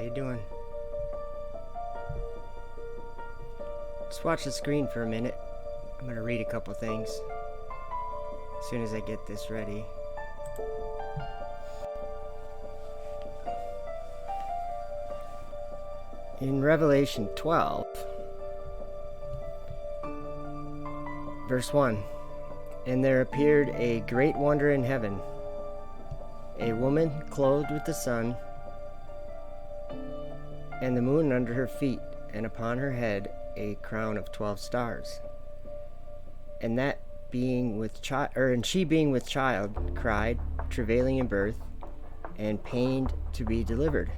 you doing? Just watch the screen for a minute. I'm gonna read a couple things as soon as I get this ready. In Revelation 12, verse 1, and there appeared a great wonder in heaven, a woman clothed with the sun, and the moon under her feet, and upon her head a crown of 12 stars. And that being with she being with child, cried, travailing in birth, and pained to be delivered.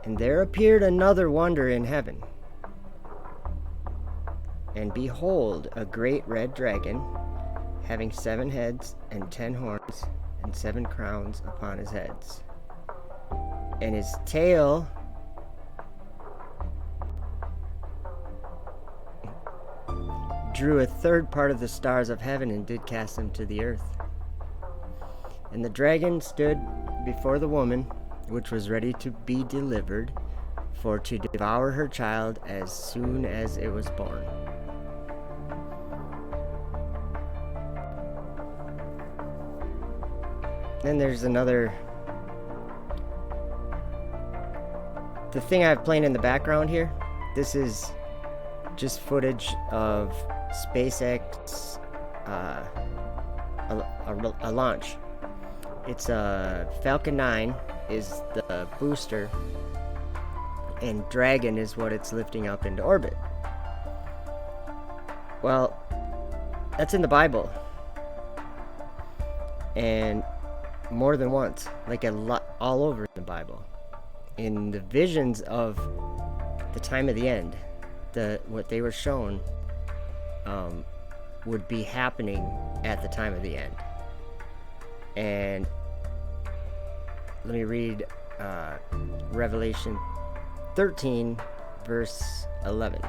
And there appeared another wonder in heaven. And behold, a great red dragon, having 7 heads and 10 horns, and 7 crowns upon his heads. And his tail drew a third part of the stars of heaven, and did cast them to the earth. And the dragon stood before the woman, which was ready to be delivered, for to devour her child as soon as it was born. Then there's another. The thing I have playing in the background here, this is just footage of SpaceX, a launch. It's a Falcon 9 is the booster, and Dragon is what it's lifting up into orbit. Well, that's in the Bible, and more than once, like a lot, all over the Bible, in the visions of the time of the end, what they were shown would be happening at the time of the end. And let me read Revelation 13, verse 11.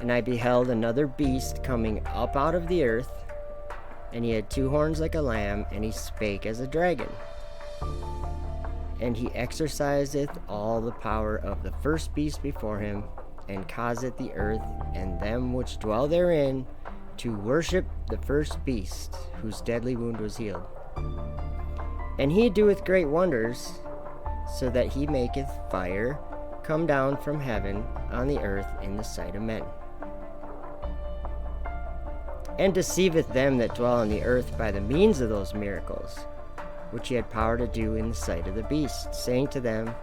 And I beheld another beast coming up out of the earth, and he had 2 horns like a lamb, and he spake as a dragon. And he exerciseth all the power of the first beast before him, and causeth the earth and them which dwell therein to worship the first beast, whose deadly wound was healed. And he doeth great wonders, so that he maketh fire come down from heaven on the earth in the sight of men, and deceiveth them that dwell on the earth by the means of those miracles, which he had power to do in the sight of the beast, saying to them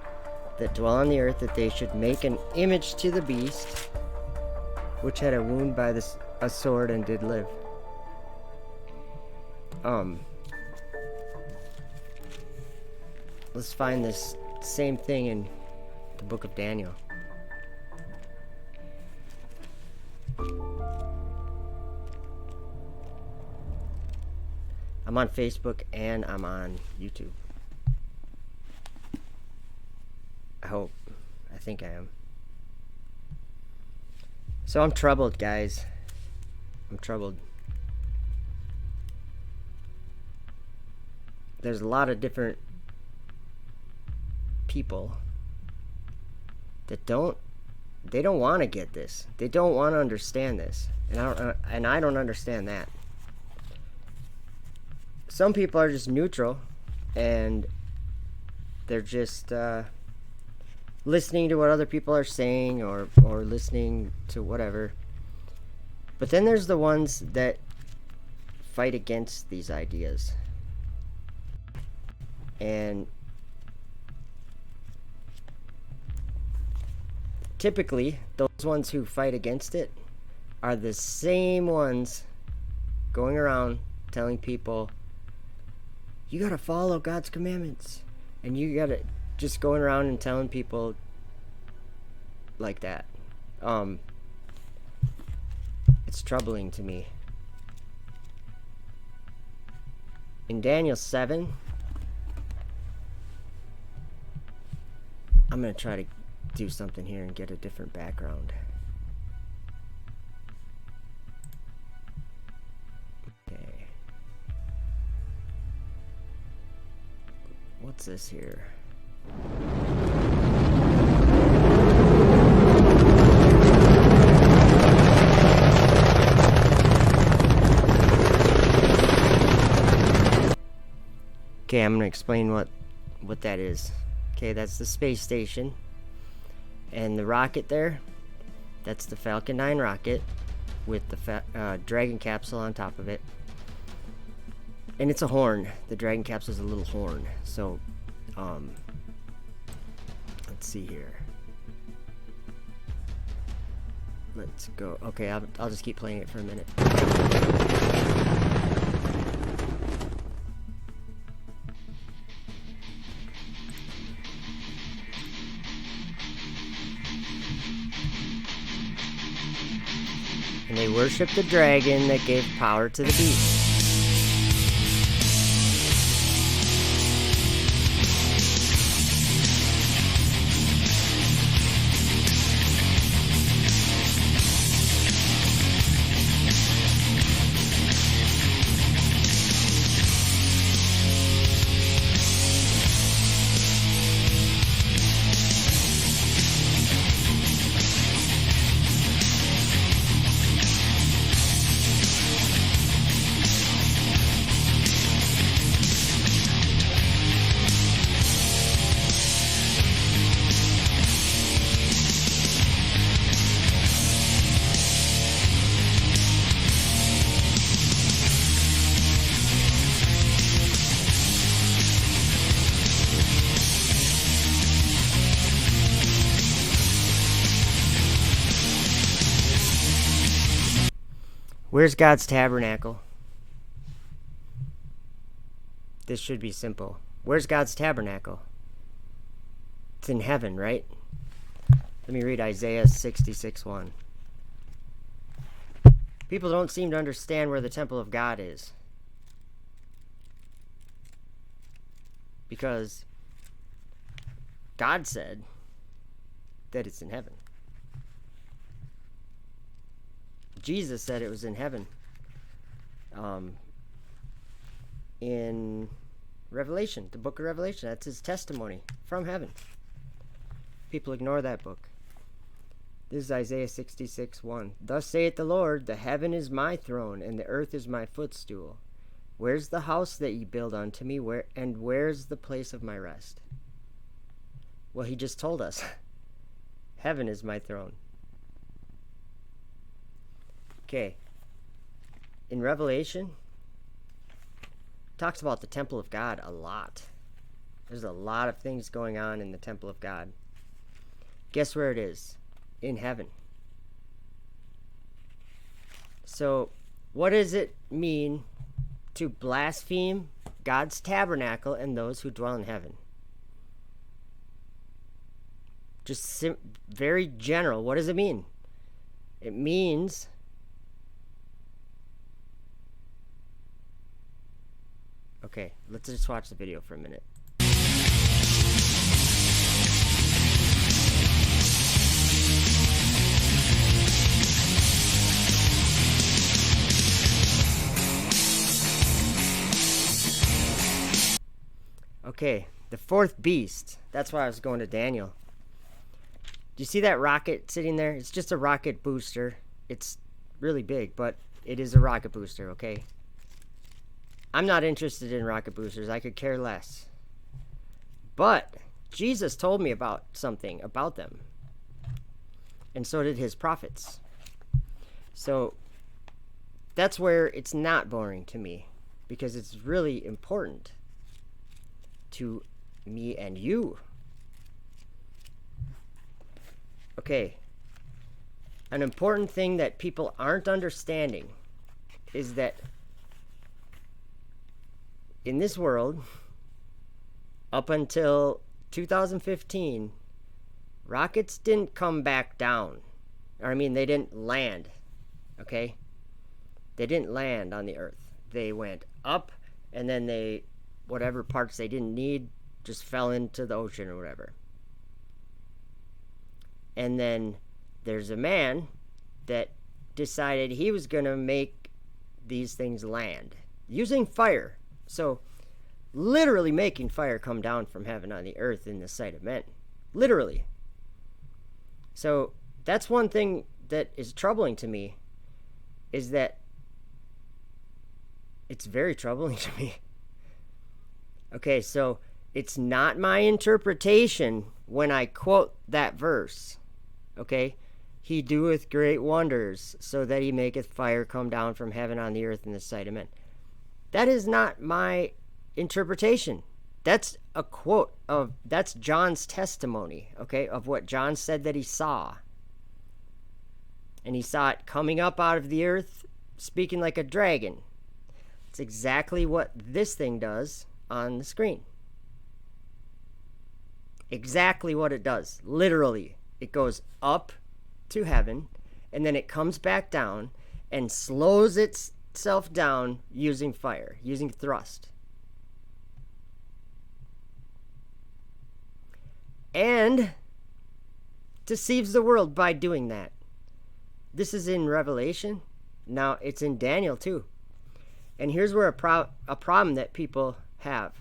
that dwell on the earth that they should make an image to the beast, which had a wound by a sword and did live. Let's find this same thing in the book of Daniel. I'm on Facebook and I'm on YouTube. I think I am. So I'm troubled, guys. I'm troubled. There's a lot of different people that don't want to get this. They don't want to understand this, and I don't understand that. Some people are just neutral, and they're just listening to what other people are saying, or listening to whatever. But then there's the ones that fight against these ideas. And typically, those ones who fight against it are the same ones going around telling people, you gotta follow God's commandments, and you gotta just going around and telling people like that. It's troubling to me. In Daniel 7, I'm gonna try to do something here and get a different background. Okay. What's this here? Okay, I'm going to explain what that is. Okay, that's the space station. And the rocket there, that's the Falcon 9 rocket with the Dragon capsule on top of it. And it's a horn. The Dragon capsule is a little horn. So, let's see here. Let's go. Okay, I'll just keep playing it for a minute. And they worship the dragon that gave power to the beast. Where's God's tabernacle? This should be simple. Where's God's tabernacle? It's in heaven, right? Let me read Isaiah 66:1. People don't seem to understand where the temple of God is. Because God said that it's in heaven. Jesus said it was in heaven. In Revelation, the book of Revelation, that's his testimony from heaven. People ignore that book. This is Isaiah 66:1. Thus saith the Lord, the heaven is my throne, and the earth is my footstool. Where's the house that ye build unto me, and where's the place of my rest? Well, he just told us. Heaven is my throne. Okay, in Revelation, it talks about the temple of God a lot. There's a lot of things going on in the temple of God. Guess where it is? In heaven. So, what does it mean to blaspheme God's tabernacle and those who dwell in heaven? Just very general. What does it mean? It means okay, let's just watch the video for a minute. Okay, the fourth beast. That's why I was going to Daniel. Do you see that rocket sitting there? It's just a rocket booster. It's really big, but it is a rocket booster, okay? I'm not interested in rocket boosters. I could care less. But Jesus told me about something about them. And so did his prophets. So that's where it's not boring to me, because it's really important to me and you. Okay. An important thing that people aren't understanding is that in this world, up until 2015, rockets didn't come back down. Or, I mean, they didn't land. Okay? They didn't land on the earth. They went up, and then whatever parts they didn't need just fell into the ocean or whatever. And then there's a man that decided he was going to make these things land using fire. So literally making fire come down from heaven on the earth in the sight of men. Literally. So that's one thing that is troubling to me, is that it's very troubling to me. Okay, so it's not my interpretation when I quote that verse. Okay? He doeth great wonders, so that he maketh fire come down from heaven on the earth in the sight of men. That is not my interpretation. That's a quote of, that's John's testimony, okay, of what John said that he saw. And he saw it coming up out of the earth, speaking like a dragon. It's exactly what this thing does on the screen. Exactly what it does. Literally, it goes up to heaven, and then it comes back down and slows itself down using fire, using thrust. And deceives the world by doing that. This is in Revelation. Now, it's in Daniel too. And here's where a problem that people have.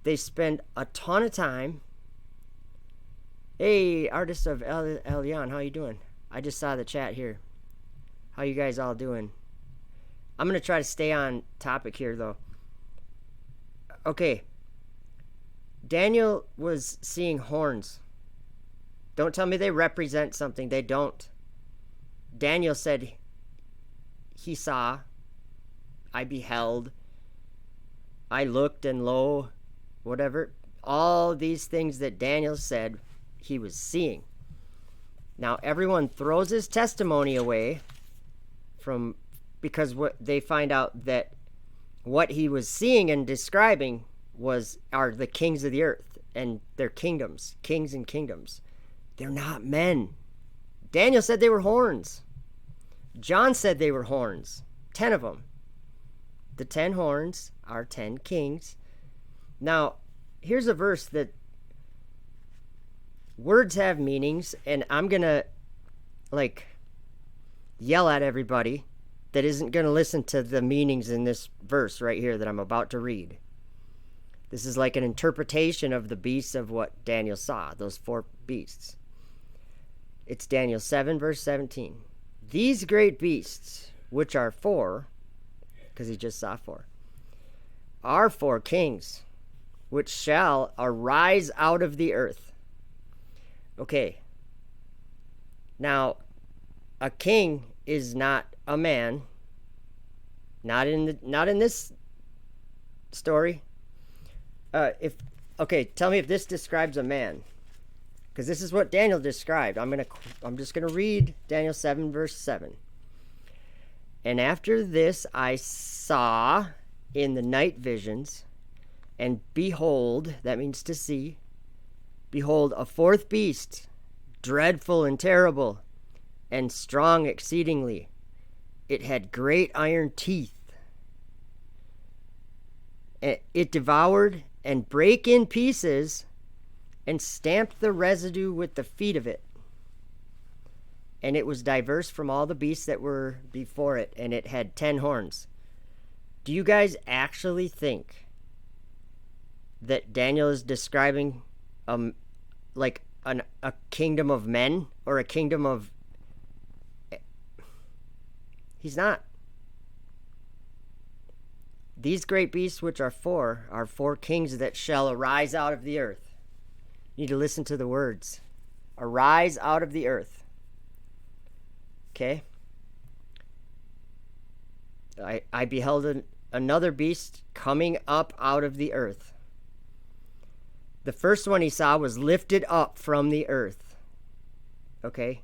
They spend a ton of time. Hey, artist of Elion, how you doing? I just saw the chat here. How you guys all doing? I'm going to try to stay on topic here, though. Okay. Daniel was seeing horns. Don't tell me they represent something. They don't. Daniel said he saw, I beheld, I looked, and lo, whatever. All these things that Daniel said he was seeing. Now everyone throws his testimony away because what they find out that what he was seeing and describing are the kings of the earth and their kingdoms, kings and kingdoms. They're not men. Daniel said they were horns. John said they were horns. 10 of them. The 10 horns are 10 kings. Now, here's a verse that words have meanings, and I'm going to, yell at everybody that isn't going to listen to the meanings in this verse right here that I'm about to read. This is like an interpretation of the beasts of what Daniel saw, those 4 beasts. It's Daniel 7, verse 17. These great beasts, which are 4, because he just saw 4, are 4 kings, which shall arise out of the earth. Okay. Now, a king is not a man. Not in this story. Tell me if this describes a man, because this is what Daniel described. I'm just gonna read Daniel 7, verse 7. And after this I saw in the night visions, and behold, that means to see, behold, a 4th beast, dreadful and terrible, and strong exceedingly. It had great iron teeth. It devoured and brake in pieces and stamped the residue with the feet of it. And it was diverse from all the beasts that were before it, and it had 10 horns. Do you guys actually think that Daniel is describing a kingdom of men or a kingdom of... He's not. These great beasts, which are 4, are 4 kings that shall arise out of the earth. You need to listen to the words. Arise out of the earth. Okay? I beheld another beast coming up out of the earth. The first one he saw was lifted up from the earth. Okay?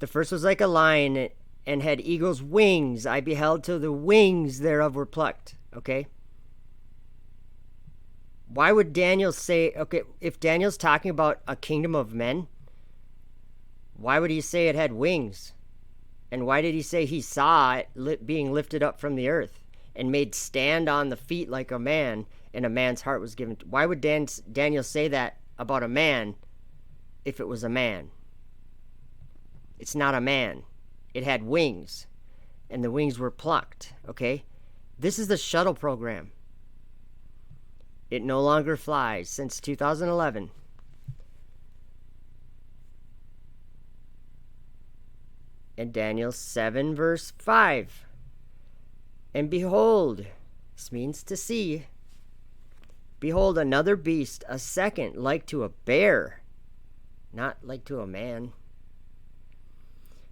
The first was like a lion and had eagle's wings. I beheld till the wings thereof were plucked. Okay? Why would Daniel say, okay, if Daniel's talking about a kingdom of men, why would he say it had wings? And why did he say he saw it being lifted up from the earth and made stand on the feet like a man, and a man's heart was given? Why would Daniel say that about a man if it was a man? It's not a man. It had wings, and the wings were plucked, okay? This is the shuttle program. It no longer flies since 2011. And Daniel 7 verse 5. And behold, this means to see. Behold, another beast, a second, like to a bear, not like to a man.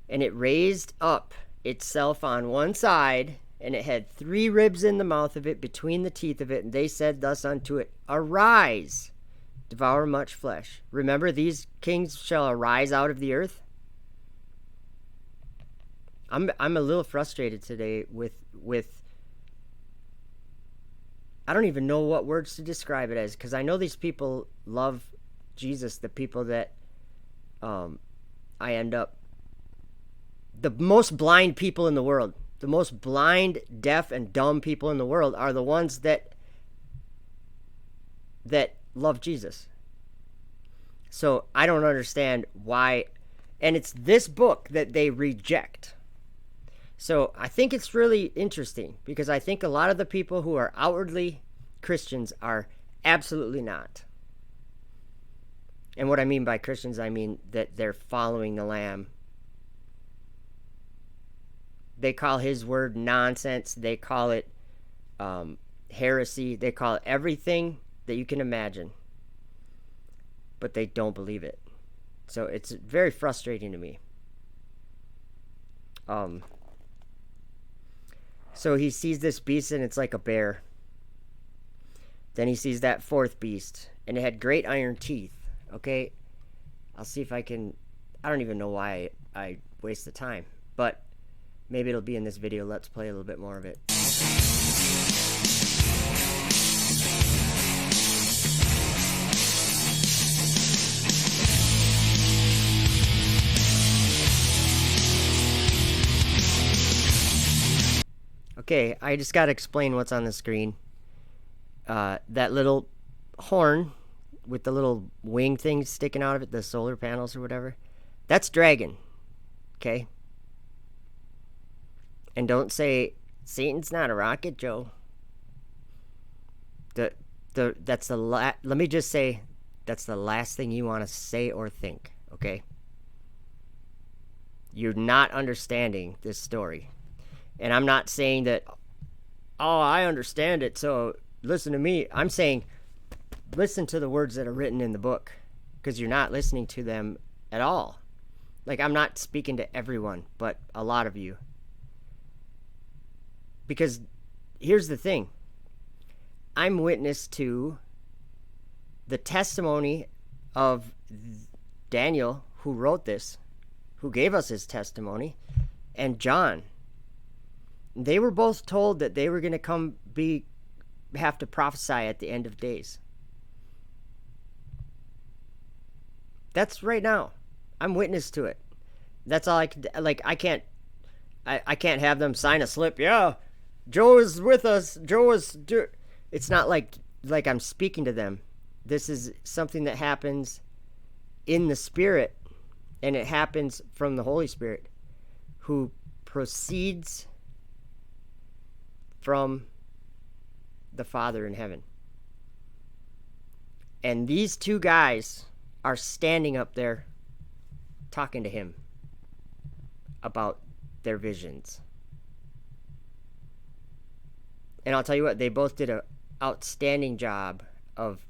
And it raised up itself on one side, and it had 3 ribs in the mouth of it, between the teeth of it. And they said thus unto it, Arise, devour much flesh. Remember, these kings shall arise out of the earth. I'm a little frustrated today with I don't even know what words to describe it as, because I know these people love Jesus, the people that I end up, the most blind people in the world, the most blind, deaf, and dumb people in the world are the ones that love Jesus. So I don't understand why, and it's this book that they reject. So I think it's really interesting, because I think a lot of the people who are outwardly Christians are absolutely not. And what I mean by Christians, I mean that they're following the Lamb. They call his word nonsense. They call it heresy. They call it everything that you can imagine. But they don't believe it. So it's very frustrating to me. So he sees this beast, and it's like a bear. Then he sees that 4th beast, and it had great iron teeth. Okay, I'll see if I can. I don't even know why I waste the time, but maybe it'll be in this video. Let's play a little bit more of it. Okay, I just got to explain what's on the screen. That little horn with the little wing thing sticking out of it, the solar panels or whatever, that's dragon. Okay? And don't say, Satan's not a rocket, Joe. Let me just say, that's the last thing you want to say or think, okay? You're not understanding this story. And I'm not saying that, oh, I understand it, so listen to me. I'm saying, listen to the words that are written in the book, because you're not listening to them at all. Like, I'm not speaking to everyone, but a lot of you. Because here's the thing. I'm witness to the testimony of Daniel, who wrote this, who gave us his testimony, and John. They were both told that they were going to have to prophesy at the end of days. That's right now. I'm witness to it. That's all I can, like, I can't have them sign a slip. Yeah, Joe is with us. It's not like I'm speaking to them. This is something that happens in the Spirit, and it happens from the Holy Spirit, who proceeds from the Father in heaven. And these 2 guys are standing up there talking to him about their visions. And I'll tell you what, they both did an outstanding job of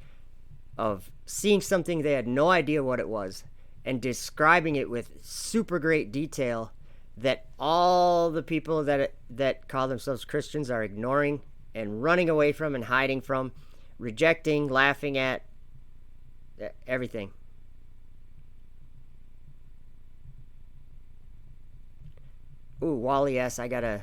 seeing something they had no idea what it was and describing it with super great detail that all the people that call themselves Christians are ignoring and running away from and hiding from, rejecting, laughing at, everything. Ooh, Wally S., I gotta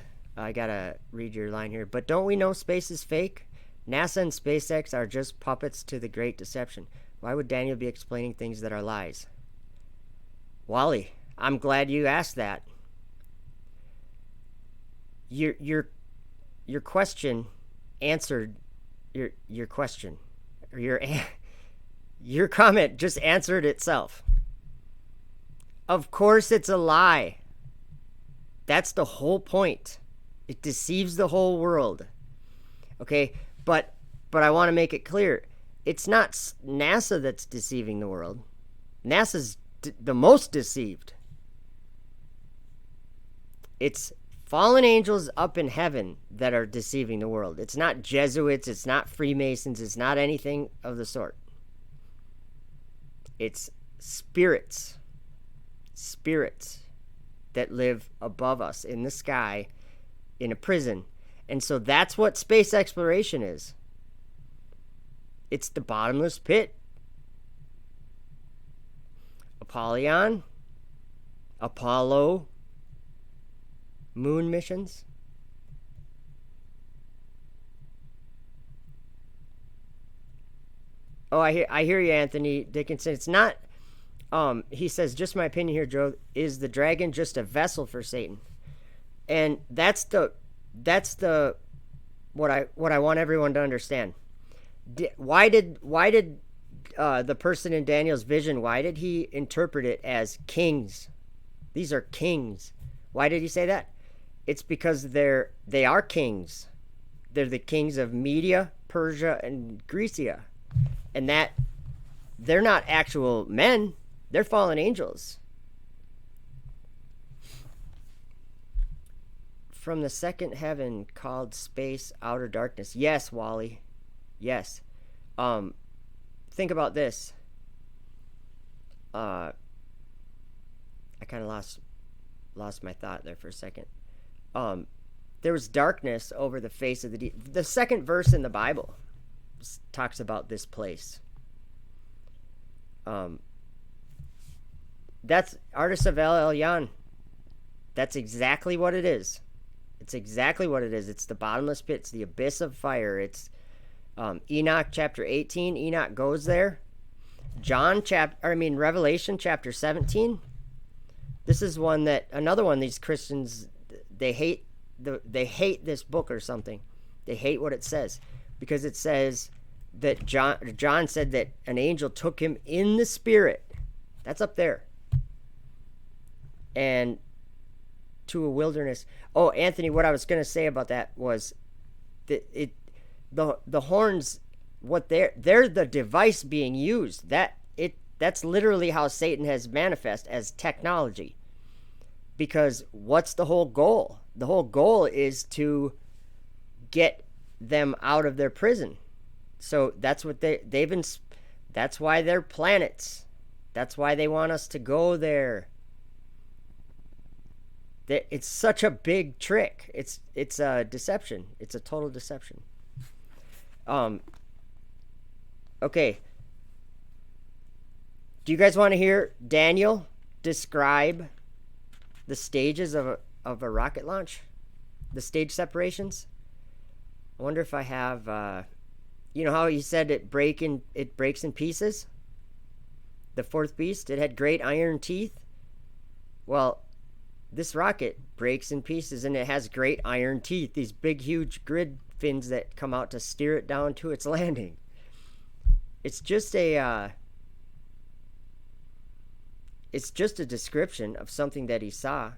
read your line here. But don't we know space is fake? NASA and SpaceX are just puppets to the Great Deception. Why would Daniel be explaining things that are lies? Wally, I'm glad you asked that. Your question answered your question, or your comment just answered itself. Of course it's a lie. That's the whole point. It deceives the whole world. Okay, but But I want to make it clear, it's not NASA that's deceiving the world. NASA's the most deceived. It's fallen angels up in heaven that are deceiving the world. It's not Jesuits, it's not Freemasons, it's not anything of the sort. It's spirits that live above us in the sky in a prison. And so that's what space exploration is. It's the bottomless pit. Apollyon, Apollo, moon missions. Oh, I hear you, Anthony Dickinson. It's not. He says, just my opinion here, Joe. Is the dragon just a vessel for Satan? And that's what I want everyone to understand. Why did the person in Daniel's vision? Why did he interpret it as kings? These are kings. Why did he say that? It's because they are kings. They're the kings of Media, Persia, and Grecia. And that they're not actual men. They're fallen angels. From the second heaven called space, outer darkness. Yes, Wally. Yes. Think about this. I kind of lost my thought there for a second. There was darkness over the face of the deep. The second verse in the Bible talks about this place. That's Artis of El Elyon. That's exactly what it is. It's exactly what it is. It's the bottomless pit. It's the abyss of fire. It's Enoch chapter 18. Enoch goes there. Revelation chapter 17. This is another one. These Christians, they hate this book or something. They hate what it says because it says that John said that an angel took him in the spirit. That's up there. And to a wilderness. Oh, Anthony, what I was going to say about that was that the horns, what they're the device being used. That's literally how Satan has manifest as technology. Because what's the whole goal? The whole goal is to get them out of their prison. So that's what they've been. That's why they're planets. That's why they want us to go there. It's such a big trick. It's a deception. It's a total deception. Okay. Do you guys want to hear Daniel describe the stages of a rocket launch? The stage separations? I wonder if I have you know how he said it breaks in pieces? The fourth beast, it had great iron teeth. Well, this rocket breaks in pieces and it has great iron teeth, these big huge grid fins that come out to steer it down to its landing. It's just a description of something that he saw.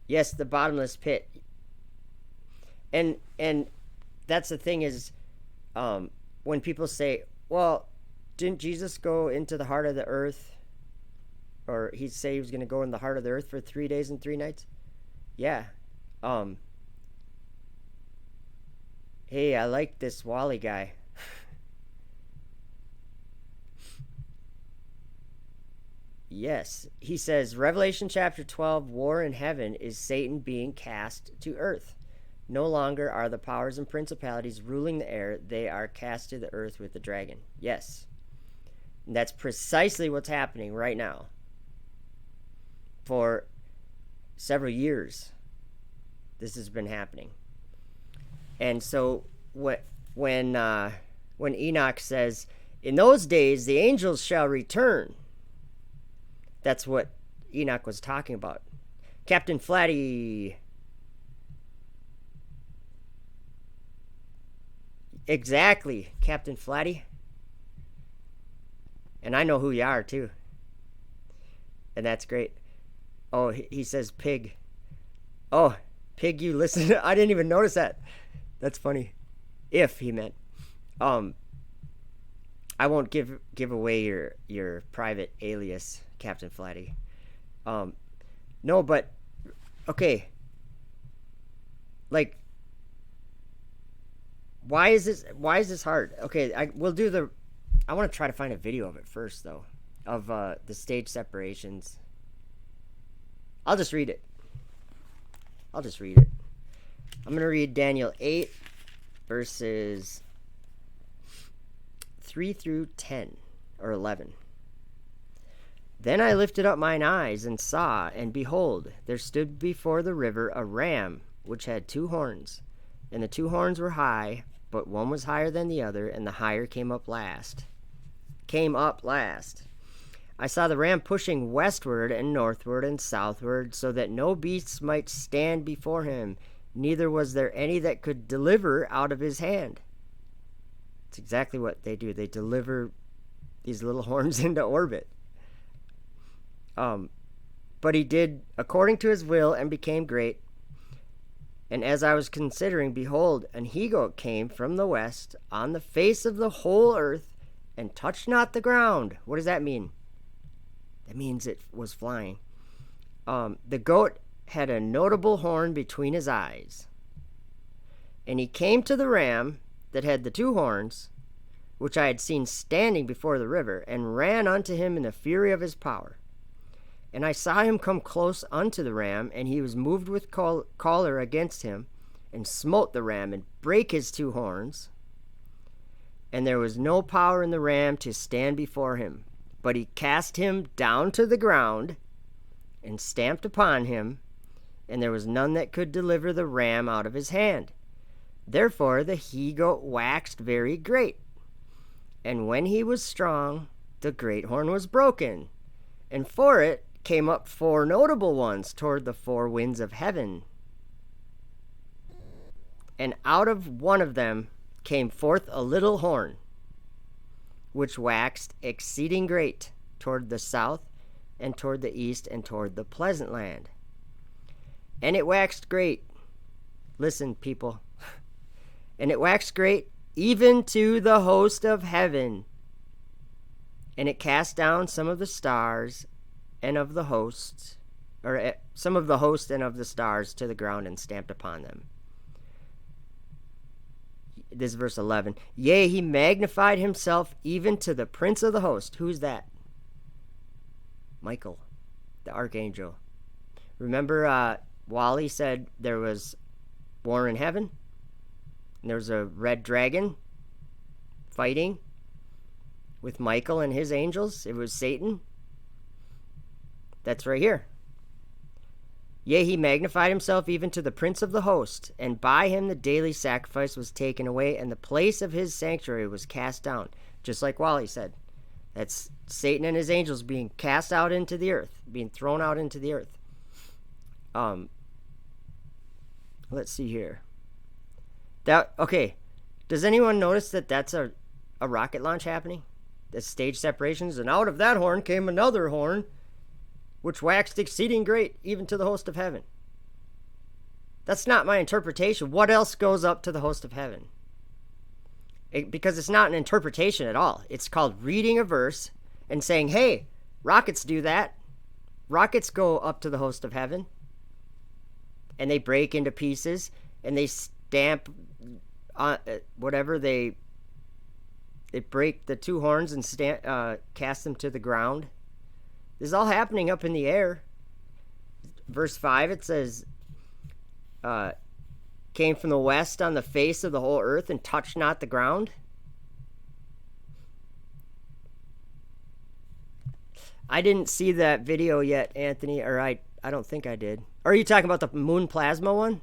Yes, the bottomless pit. And that's the thing is, when people say, well, didn't Jesus go into the heart of the earth? Or he'd say he was going to go in the heart of the earth for 3 days and 3 nights? Yeah. Hey, I like this Wally guy. Yes. He says, Revelation chapter 12, war in heaven is Satan being cast to earth. No longer are the powers and principalities ruling the air. They are cast to the earth with the dragon. Yes. And that's precisely what's happening right now. For several years, this has been happening. And so when Enoch says, in those days the angels shall return, that's what Enoch was talking about. Captain Flatty. Exactly, Captain Flatty. And I know who you are, too. And that's great. Oh, he says pig. Oh, Pig, you listen. I didn't even notice that. That's funny. If he meant. I won't give away your private alias, Captain Flatty. No, but okay. Like, why is this hard? Okay, I want to try to find a video of it first, though, of the stage separations. I'll just read it. I'm going to read Daniel 8, verses 3 through 10, or 11. Then I lifted up mine eyes and saw, and behold, there stood before the river a ram, which had 2 horns. And the 2 horns were high, but one was higher than the other, and the higher came up last. I saw the ram pushing westward and northward and southward, so that no beasts might stand before him, neither was there any that could deliver out of his hand. It's exactly what they do. They deliver these little horns into orbit. But he did according to his will and became great. And as I was considering, behold, an he-goat came from the west on the face of the whole earth and touched not the ground. What does that mean? That means it was flying. The goat had a notable horn between his eyes. And he came to the ram that had the 2 horns, which I had seen standing before the river, and ran unto him in the fury of his power. And I saw him come close unto the ram, and he was moved with choler against him, and smote the ram, and brake his 2 horns. And there was no power in the ram to stand before him, but he cast him down to the ground, and stamped upon him, and there was none that could deliver the ram out of his hand. Therefore the he-goat waxed very great. And when he was strong, the great horn was broken, and for it came up 4 notable ones toward the 4 winds of heaven. And out of one of them came forth a little horn, which waxed exceeding great toward the south, and toward the east, and toward the pleasant land. And it waxed great. Listen, people. And it waxed great even to the host of heaven. And it cast down some of the stars and of the hosts, or some of the host and of the stars to the ground, and stamped upon them. This is verse 11. Yea, he magnified himself even to the prince of the host. Who's that? Michael, the archangel. Remember, Wally said there was war in heaven? And there was a red dragon fighting with Michael and his angels. It was Satan. That's right here. Yea, he magnified himself even to the prince of the host, and by him the daily sacrifice was taken away, and the place of his sanctuary was cast down. Just like Wally said. That's Satan and his angels being cast out into the earth, being thrown out into the earth. Let's see here. Okay. Does anyone notice that that's a rocket launch happening? The stage separations, and out of that horn came another horn, which waxed exceeding great, even to the host of heaven. That's not my interpretation. What else goes up to the host of heaven? Because it's not an interpretation at all. It's called reading a verse and saying, hey, rockets do that. Rockets go up to the host of heaven, and they break into pieces, and they stamp on whatever they break the 2 horns and cast them to the ground. This is all happening up in the air. Verse 5, it says, came from the west on the face of the whole earth and touched not the ground. I didn't see that video yet, Anthony, or I don't think I did. Or are you talking about the moon plasma one?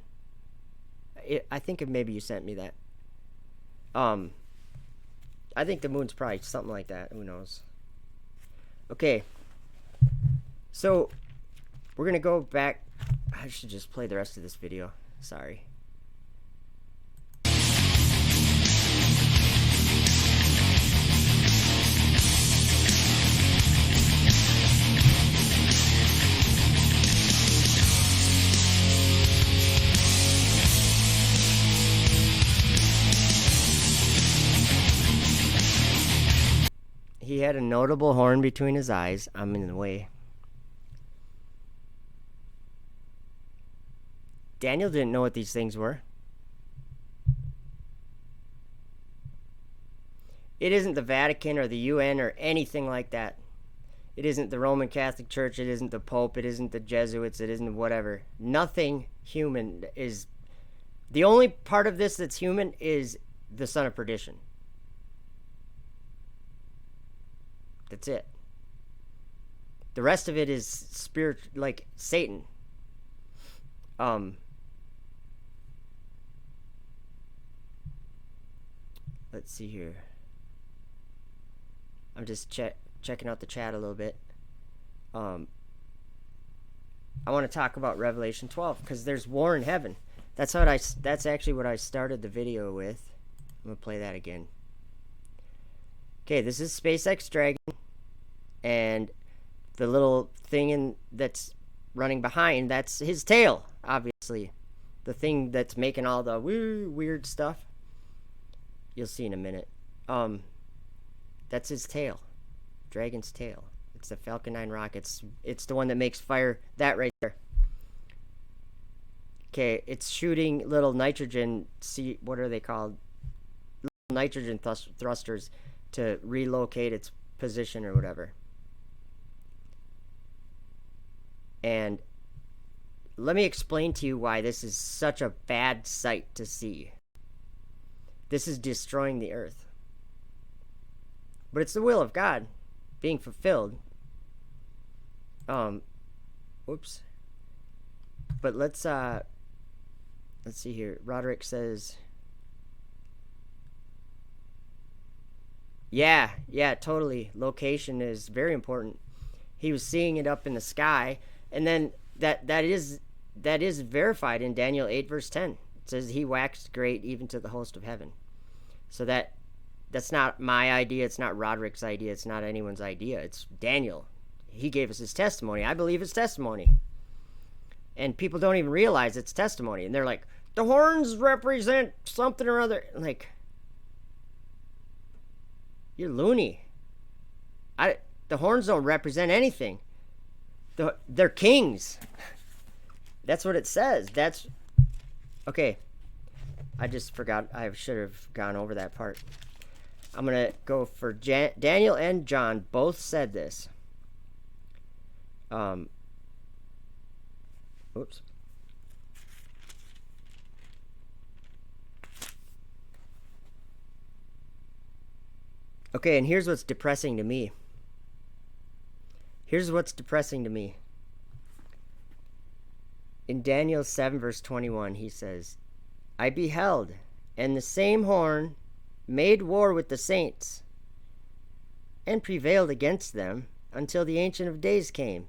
I think maybe you sent me that. I think the moon's probably something like that. Who knows? Okay. So, we're going to go back. I should just play the rest of this video. Sorry. He had a notable horn between his eyes. I'm in the way. Daniel didn't know what these things were. It isn't the Vatican or the UN or anything like that. It isn't the Roman Catholic Church. It isn't the Pope. It isn't the Jesuits. It isn't whatever. Nothing human is... The only part of this that's human is the son of perdition. That's it. The rest of it is spirit, like Satan. Let's see here. I'm just checking out the chat a little bit. I want to talk about Revelation 12 because there's war in heaven. That's actually what I started the video with. I'm gonna play that again. Okay, this is SpaceX Dragon, and the little thing that's running behind, that's his tail, obviously. The thing that's making all the weird stuff. You'll see in a minute. That's his tail. Dragon's tail. It's the Falcon 9 rocket. It's the one that makes fire. That right there. Okay, it's shooting little nitrogen. See, what are they called? Little nitrogen thrusters to relocate its position or whatever. And let me explain to you why this is such a bad sight to see. This is destroying the earth. But it's the will of God being fulfilled. Whoops. But let's see here. Roderick says, yeah, totally. Location is very important. He was seeing it up in the sky, and then that is verified in Daniel 8 verse 10. It says he waxed great even to the host of heaven. So that's not my idea. It's not Roderick's idea. It's not anyone's idea. It's Daniel. He gave us his testimony. I believe his testimony. And people don't even realize it's testimony. And they're like, the horns represent something or other. Like, you're loony. The horns don't represent anything. They're kings. That's what it says. Okay. I just forgot. I should have gone over that part. I'm going to go for Daniel and John. Both said this. Oops. Okay, and here's what's depressing to me. In Daniel 7 verse 21, he says, I beheld, and the same horn made war with the saints, and prevailed against them until the Ancient of Days came.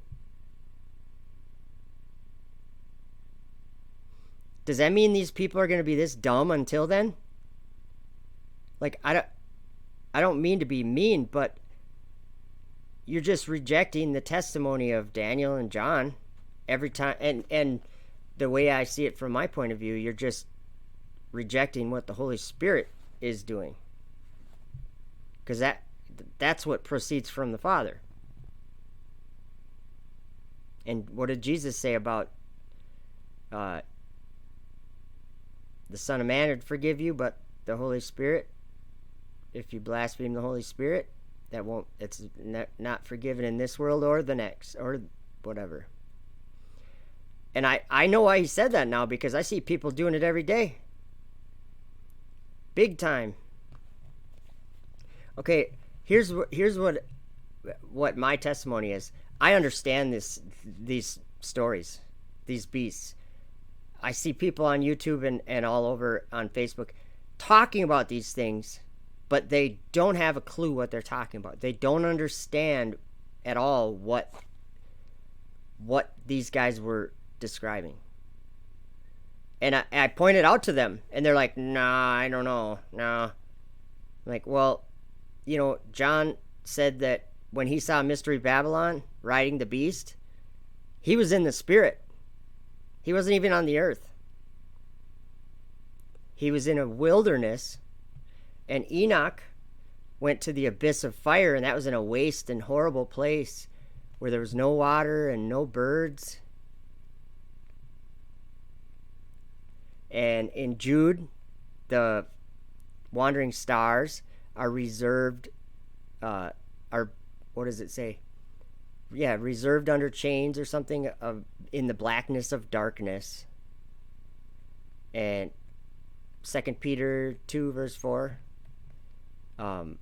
Does that mean these people are going to be this dumb until then? Like, I don't mean to be mean, but you're just rejecting the testimony of Daniel and John every time. And the way I see it from my point of view, you're just rejecting what the Holy Spirit is doing. Because that's what proceeds from the Father. And what did Jesus say about the Son of Man would forgive you, but the Holy Spirit, if you blaspheme the Holy Spirit, it's not forgiven in this world or the next, or whatever. And I know why he said that now, because I see people doing it every day. Big time. Okay, here's what my testimony is. I understand these stories, these beasts. I see people on YouTube and all over on Facebook talking about these things, but they don't have a clue what they're talking about. They don't understand at all what these guys were describing. And I pointed out to them, and they're like, nah, I don't know. Nah. I'm like, well, John said that when he saw Mystery Babylon riding the beast, he was in the spirit. He wasn't even on the earth. He was in a wilderness, and Enoch went to the abyss of fire, and that was in a waste and horrible place where there was no water and no birds. And in Jude, the wandering stars are reserved, are, what does it say? Yeah, reserved under chains or something in the blackness of darkness. And 2 Peter 2 verse 4, the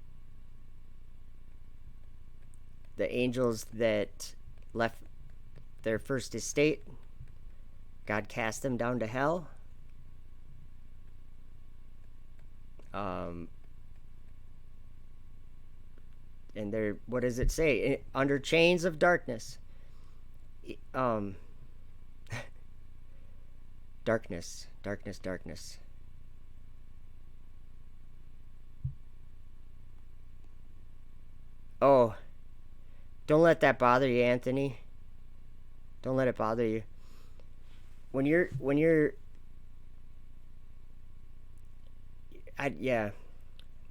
angels that left their first estate, God cast them down to hell. And they're, what does it say? Under chains of darkness. Darkness. Oh, don't let that bother you, Anthony. Don't let it bother you. When you're yeah,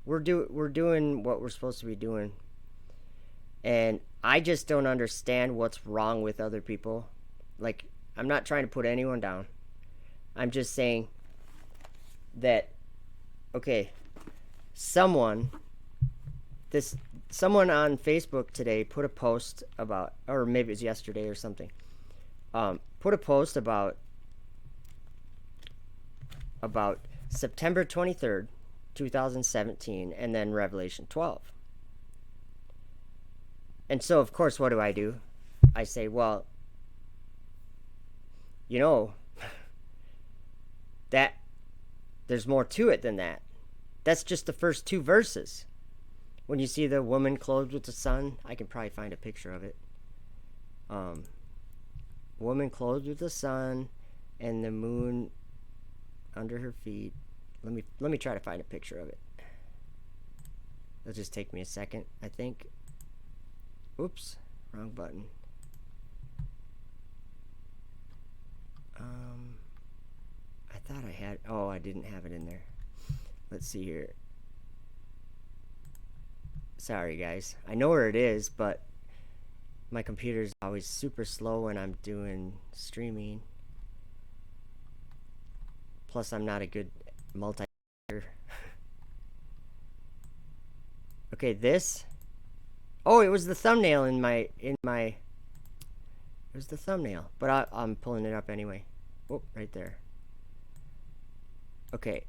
we're doing what we're supposed to be doing, and I just don't understand what's wrong with other people. Like, I'm not trying to put anyone down. I'm just saying that, okay, someone on Facebook today put a post about, or maybe it was yesterday or something, put a post about September 23rd, 2017, and then Revelation 12. And so, of course, what do? I say, well, you know, that there's more to it than that. That's just the first 2 verses. When you see the woman clothed with the sun, I can probably find a picture of it. Woman clothed with the sun and the moon under her feet. Let me try to find a picture of it. It'll just take me a second, I think. Oops, wrong button. I thought I had, oh, I didn't have it in there. Let's see here. Sorry, guys. I know where it is, but my computer's always super slow when I'm doing streaming. Plus, I'm not a good multitasker. Okay, this. Oh, it was the thumbnail in my. It was the thumbnail, but I'm pulling it up anyway. Oh, right there. Okay,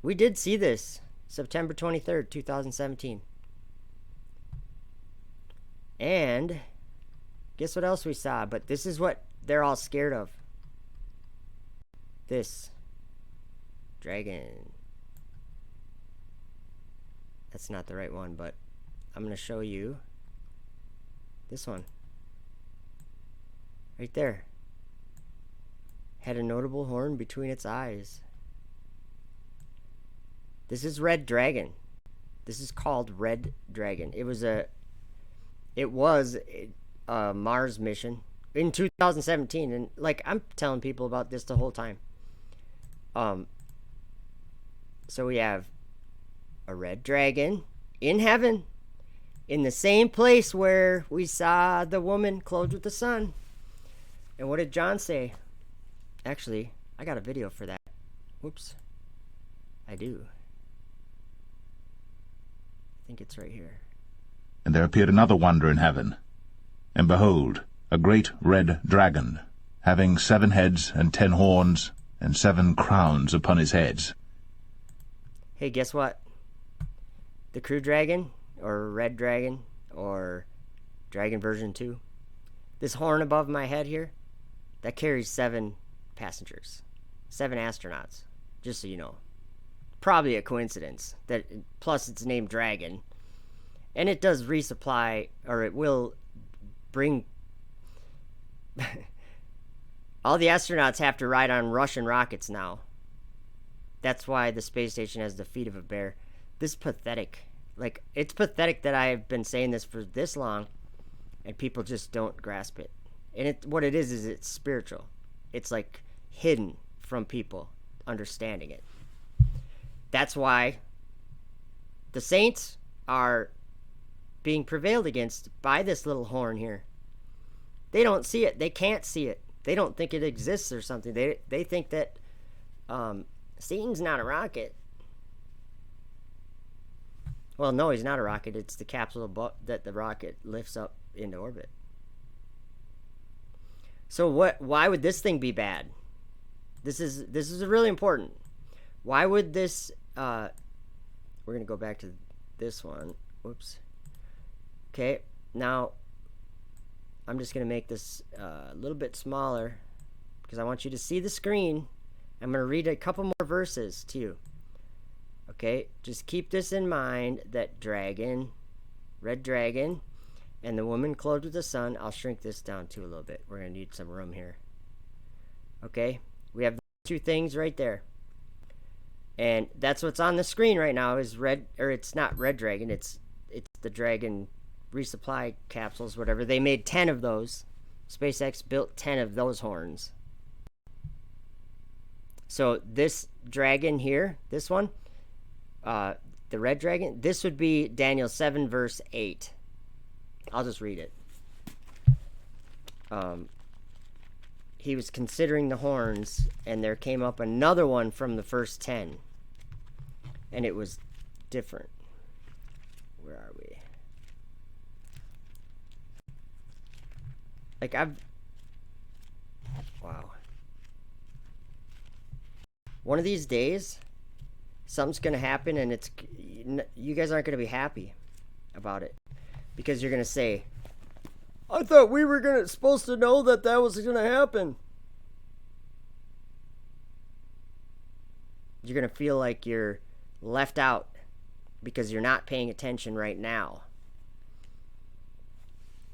we did see this September 23rd, 2017. And guess what else we saw? But this is what they're all scared of. This dragon. That's not the right one, but I'm going to show you this one. Right there. Had a notable horn between its eyes. This is Red Dragon. This is called Red Dragon. It was a Mars mission in 2017, and like, I'm telling people about this the whole time. So we have a red dragon in heaven, in the same place where we saw the woman clothed with the sun. And what did John say? Actually, I got a video for that. Whoops. I do. I think it's right here. And there appeared another wonder in heaven. And behold, a great red dragon, having 7 heads and 10 horns, and 7 crowns upon his heads. Hey, guess what? The Crew Dragon, or Red Dragon, or Dragon version 2, this horn above my head here, that carries 7 passengers, 7 astronauts, just so you know. Probably a coincidence, that plus it's named Dragon. And it does resupply, or it will bring... All the astronauts have to ride on Russian rockets now. That's why the space station has the feet of a bear. This is pathetic. Like, it's pathetic that I've been saying this for this long, and people just don't grasp it. And what it is it's spiritual. It's like hidden from people understanding it. That's why the saints are being prevailed against by this little horn here. They don't see it. They can't see it. They don't think it exists or something. They think that Satan's not a rocket. Well, no, he's not a rocket. It's the capsule that the rocket lifts up into orbit. So why would this thing be bad? This is really important. Why would this we're going to go back to this one. Whoops. Okay, now I'm just going to make this a little bit smaller because I want you to see the screen. I'm going to read a couple more verses to you. Okay, just keep this in mind, that dragon, red dragon, and the woman clothed with the sun. I'll shrink this down too a little bit. We're going to need some room here. Okay, we have two things right there. And that's what's on the screen right now is red, or it's not red dragon, it's the dragon resupply capsules, whatever. They made 10 of those. SpaceX built 10 of those horns. So this dragon here, this one, the red dragon, this would be Daniel 7 verse 8. I'll just read it. He was considering the horns, and there came up another one from the first 10. And it was different. Where are we? Like wow. One of these days, something's going to happen, and you guys aren't going to be happy about it. Because you're going to say, I thought we were supposed to know that was going to happen. You're going to feel like you're left out because you're not paying attention right now.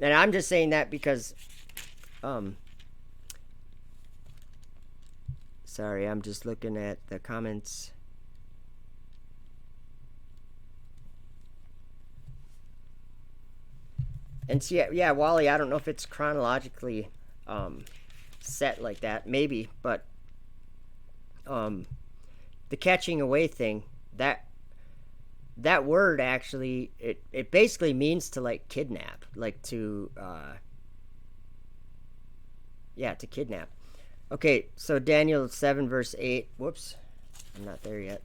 And I'm just saying that because sorry, I'm just looking at the comments. And so, yeah, Wally, I don't know if it's chronologically set like that, maybe, but the catching away thing, that word actually, it basically means to like kidnap, like to to kidnap. Okay, so Daniel 7 verse 8. Whoops, I'm not there yet.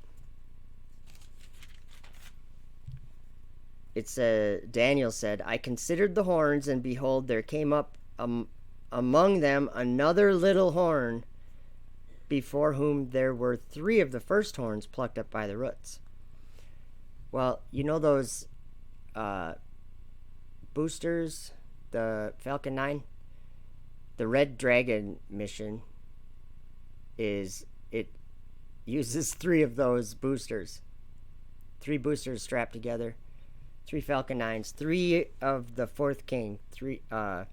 It's Daniel said, I considered the horns, and behold, there came up among them another little horn, before whom there were 3 of the first horns plucked up by the roots. Well, you know those boosters, the Falcon 9? The Red Dragon mission it uses 3 of those boosters. 3 boosters strapped together. 3 Falcon 9s, 3 of the 4th King, 3 of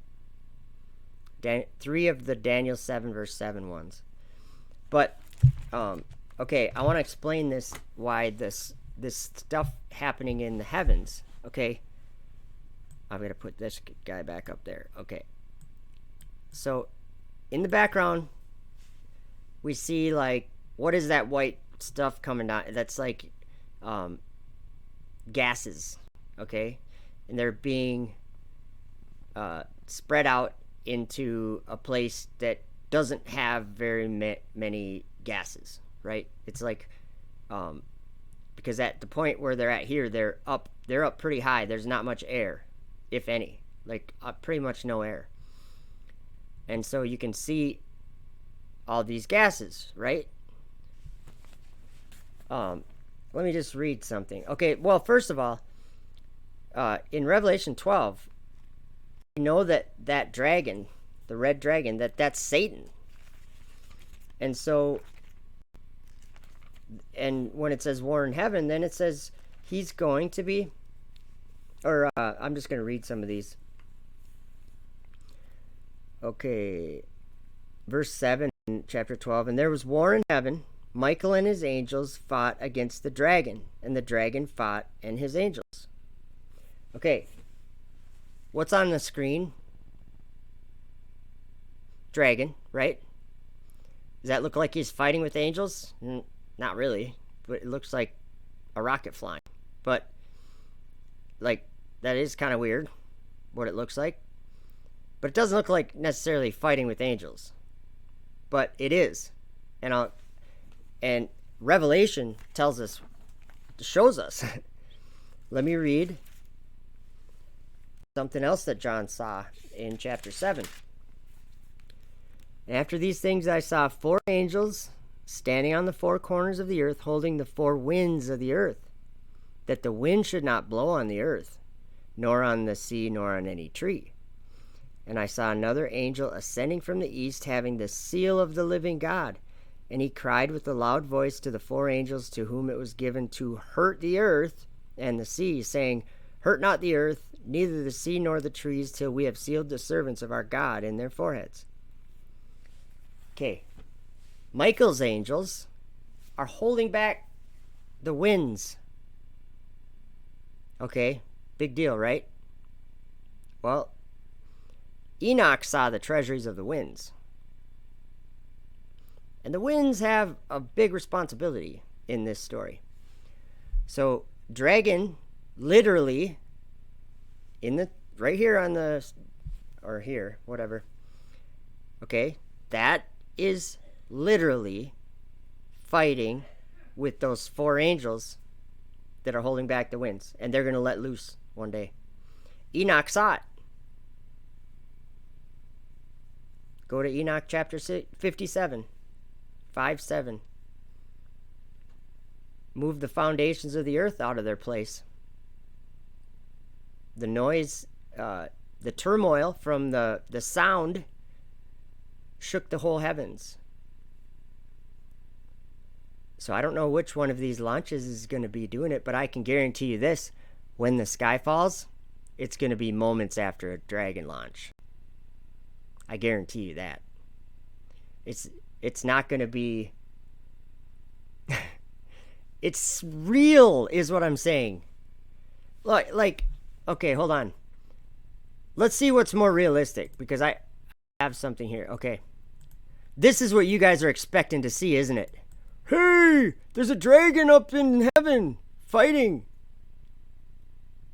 the Daniel 7 verse 7 ones. But okay, I want to explain this, why this stuff happening in the heavens. Okay, I'm gonna put this guy back up there. Okay, so in the background we see, like, what is that white stuff coming down? That's like gases. Okay, and they're being spread out into a place that doesn't have very many gases, right? It's like because at the point where they're at here, they're up pretty high. There's not much air, if any, like pretty much no air. And so you can see all these gases, right? Let me just read something. Okay, well, first of all, in Revelation 12, we know that dragon, the red dragon, that's Satan. And so, and when it says war in heaven, then it says he's going to be, or I'm just going to read some of these. Okay, verse 7 in chapter 12, and there was war in heaven. Michael and his angels fought against the dragon, and the dragon fought and his angels. Okay, what's on the screen? Dragon, right? Does that look like he's fighting with angels? Not really, but it looks like a rocket flying. But like, that is kind of weird, what it looks like. But it doesn't look like necessarily fighting with angels. But it is. And Revelation tells us, shows us. Let me read something else that John saw in chapter 7. After these things I saw 4 angels standing on the 4 corners of the earth, holding the 4 winds of the earth, that the wind should not blow on the earth, nor on the sea, nor on any tree. And I saw another angel ascending from the east, having the seal of the living God. And he cried with a loud voice to the 4 angels to whom it was given to hurt the earth and the sea, saying, Hurt not the earth, neither the sea nor the trees, till we have sealed the servants of our God in their foreheads. Okay. Michael's angels are holding back the winds. Okay. Big deal, right? Well, Enoch saw the treasuries of the winds. And the winds have a big responsibility in this story. So, dragon, literally, right here on the, or here, whatever. Okay, that is literally fighting with those 4 angels that are holding back the winds. And they're going to let loose one day. Enoch saw it. Go to Enoch chapter 57. 5:7. Move the foundations of the earth out of their place. The noise, the turmoil from the sound shook the whole heavens. So I don't know which one of these launches is going to be doing it, but I can guarantee you this. When the sky falls, it's going to be moments after a Dragon launch. I guarantee you that. It's not going to be... It's real, is what I'm saying. Like, okay, hold on. Let's see what's more realistic, because I have something here. Okay. This is what you guys are expecting to see, isn't it? Hey, there's a dragon up in heaven fighting.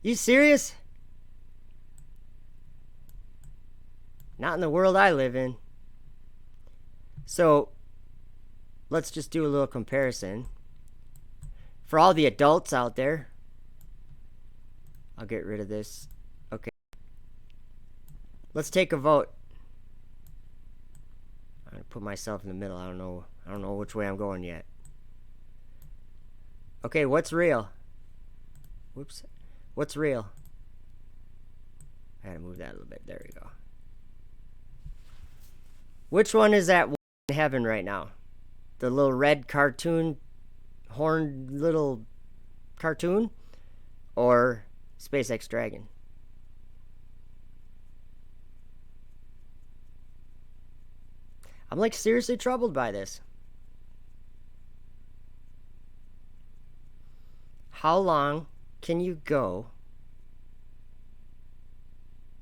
You serious? Not in the world I live in. So, let's just do a little comparison. For all the adults out there, I'll get rid of this. Okay. Let's take a vote. I'm going to put myself in the middle. I don't know which way I'm going yet. Okay, what's real? Whoops. What's real? I had to move that a little bit. There we go. Which one is at in heaven right now? The little red cartoon, horned little cartoon? Or SpaceX Dragon? I'm like seriously troubled by this. How long can you go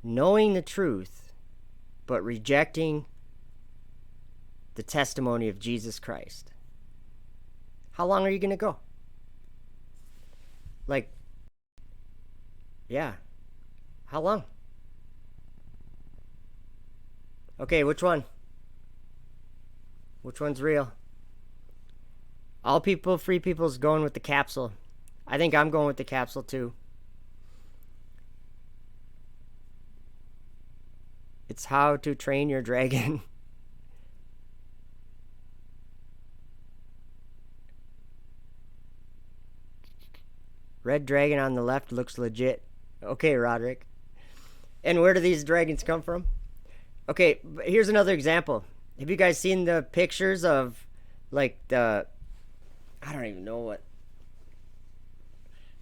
knowing the truth but rejecting the testimony of Jesus Christ? How long are you going to go? Like, yeah. How long? Okay, which one? Which one's real? All people, free people's going with the capsule. I think I'm going with the capsule too. It's how to train your dragon. Red dragon on the left looks legit. Okay, Roderick. And where do these dragons come from? Okay, here's another example. Have you guys seen the pictures of, like, I don't even know what.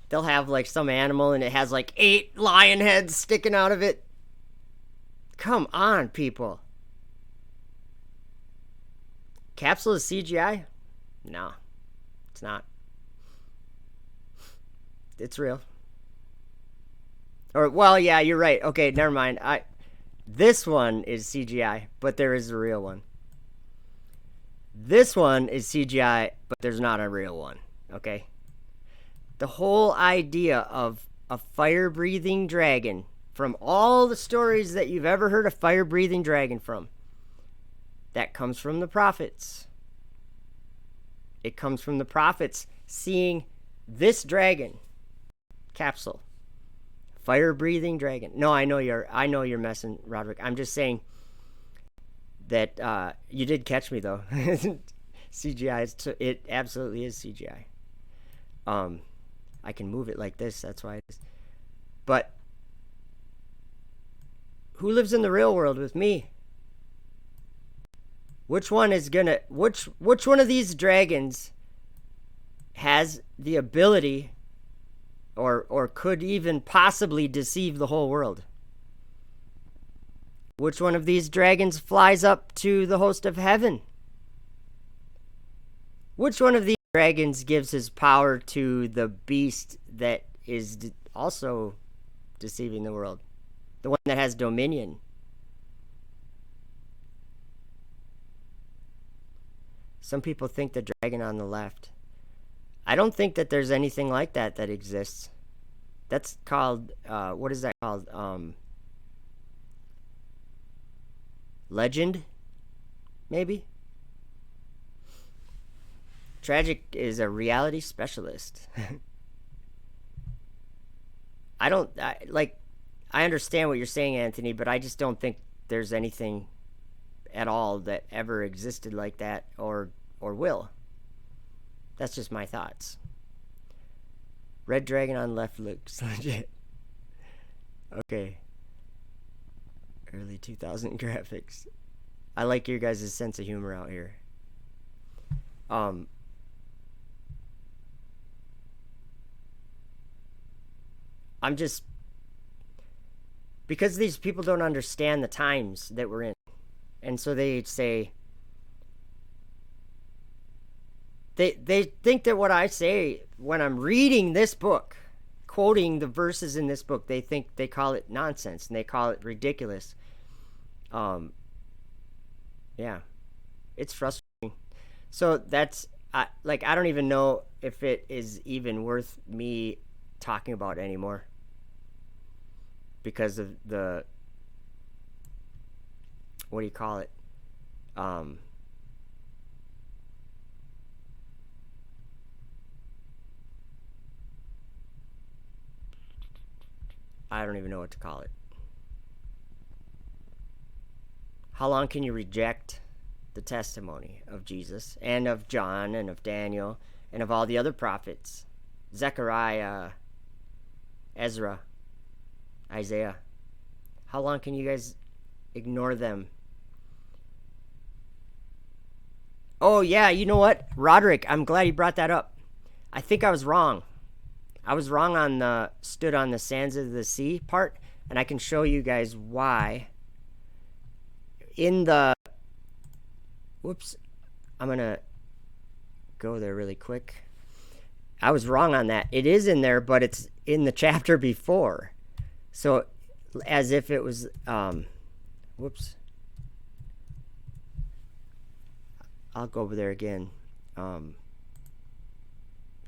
They'll have, like, some animal and it has, like, 8 lion heads sticking out of it. Come on, people. Capsule is CGI? No, it's not. It's real. Or, well, yeah, you're right. Okay, never mind. This one is CGI, but there is a real one. This one is CGI, but there's not a real one. Okay? The whole idea of a fire-breathing dragon. From all the stories that you've ever heard a fire-breathing dragon from, that comes from the prophets. It comes from the prophets seeing this dragon capsule. Fire-breathing dragon. No, I know you're messing, Roderick. I'm just saying that you did catch me though. CGI. It absolutely is CGI. I can move it like this. That's why it is. But who lives in the real world with me? Which one is gonna? Which one of these dragons has the ability, or could even possibly deceive the whole world? Which one of these dragons flies up to the host of heaven? Which one of these dragons gives his power to the beast that is also deceiving the world? The one that has dominion. Some people think the dragon on the left. I don't think that there's anything like that exists. That's called, what is that called? Legend? Maybe? Tragic is a reality specialist. I understand what you're saying, Anthony, but I just don't think there's anything at all that ever existed like that or will. That's just my thoughts. Red dragon on left looks legit. Okay. Early 2000 graphics. I like your guys' sense of humor out here. I'm just, because these people don't understand the times that we're in, and so they say, they think that what I say when I'm reading this book, quoting the verses in this book, they call it nonsense and they call it ridiculous. Yeah, it's frustrating. So that's I don't even know if it is even worth me talking about anymore, because of the, what do you call it? I don't even know what to call it. How long can you reject the testimony of Jesus and of John and of Daniel and of all the other prophets? Zechariah, Ezra, Isaiah. How long can you guys ignore them? Oh yeah, you know what? Roderick, I'm glad you brought that up. I think I was wrong. I was wrong on the stood on the sands of the sea part, and I can show you guys why. In the, whoops, I'm gonna go there really quick. I was wrong on that. It is in there, but it's in the chapter before. So as if it was, whoops. I'll go over there again. Go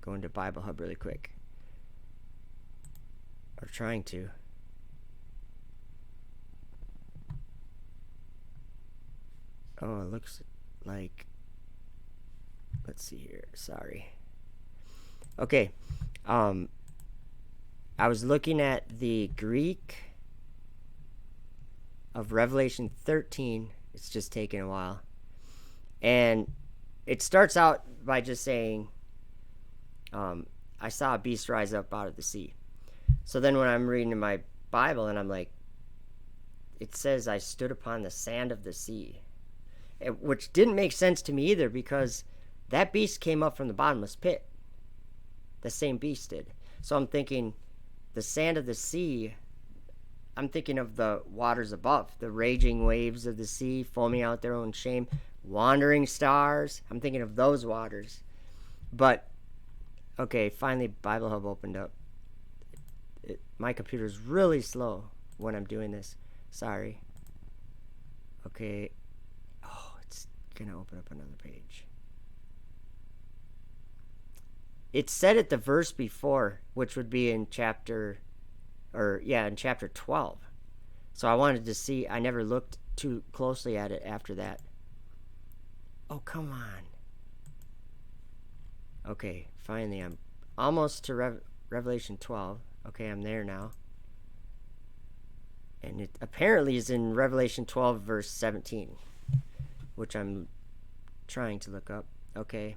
into Bible Hub really quick. Or trying to. Oh, it looks like, let's see here. Sorry. Okay. I was looking at the Greek of Revelation 13. It's just taking a while. And it starts out by just saying, I saw a beast rise up out of the sea. So then when I'm reading in my Bible and I'm like, it says I stood upon the sand of the sea. Which didn't make sense to me either, because that beast came up from the bottomless pit. The same beast did. So I'm thinking, the sand of the sea, I'm thinking of the waters above, the raging waves of the sea, foaming out their own shame, wandering stars. I'm thinking of those waters. But, okay, finally Bible Hub opened up. My computer's really slow when I'm doing this. Sorry. Okay. Oh, it's gonna open up another page. It said it the verse before, which would be in chapter or yeah, in chapter 12. So I wanted to see. I never looked too closely at it after that. Oh, come on. Okay, finally, I'm almost to Revelation 12. Okay, I'm there now. And it apparently is in Revelation 12, verse 17, which I'm trying to look up. Okay.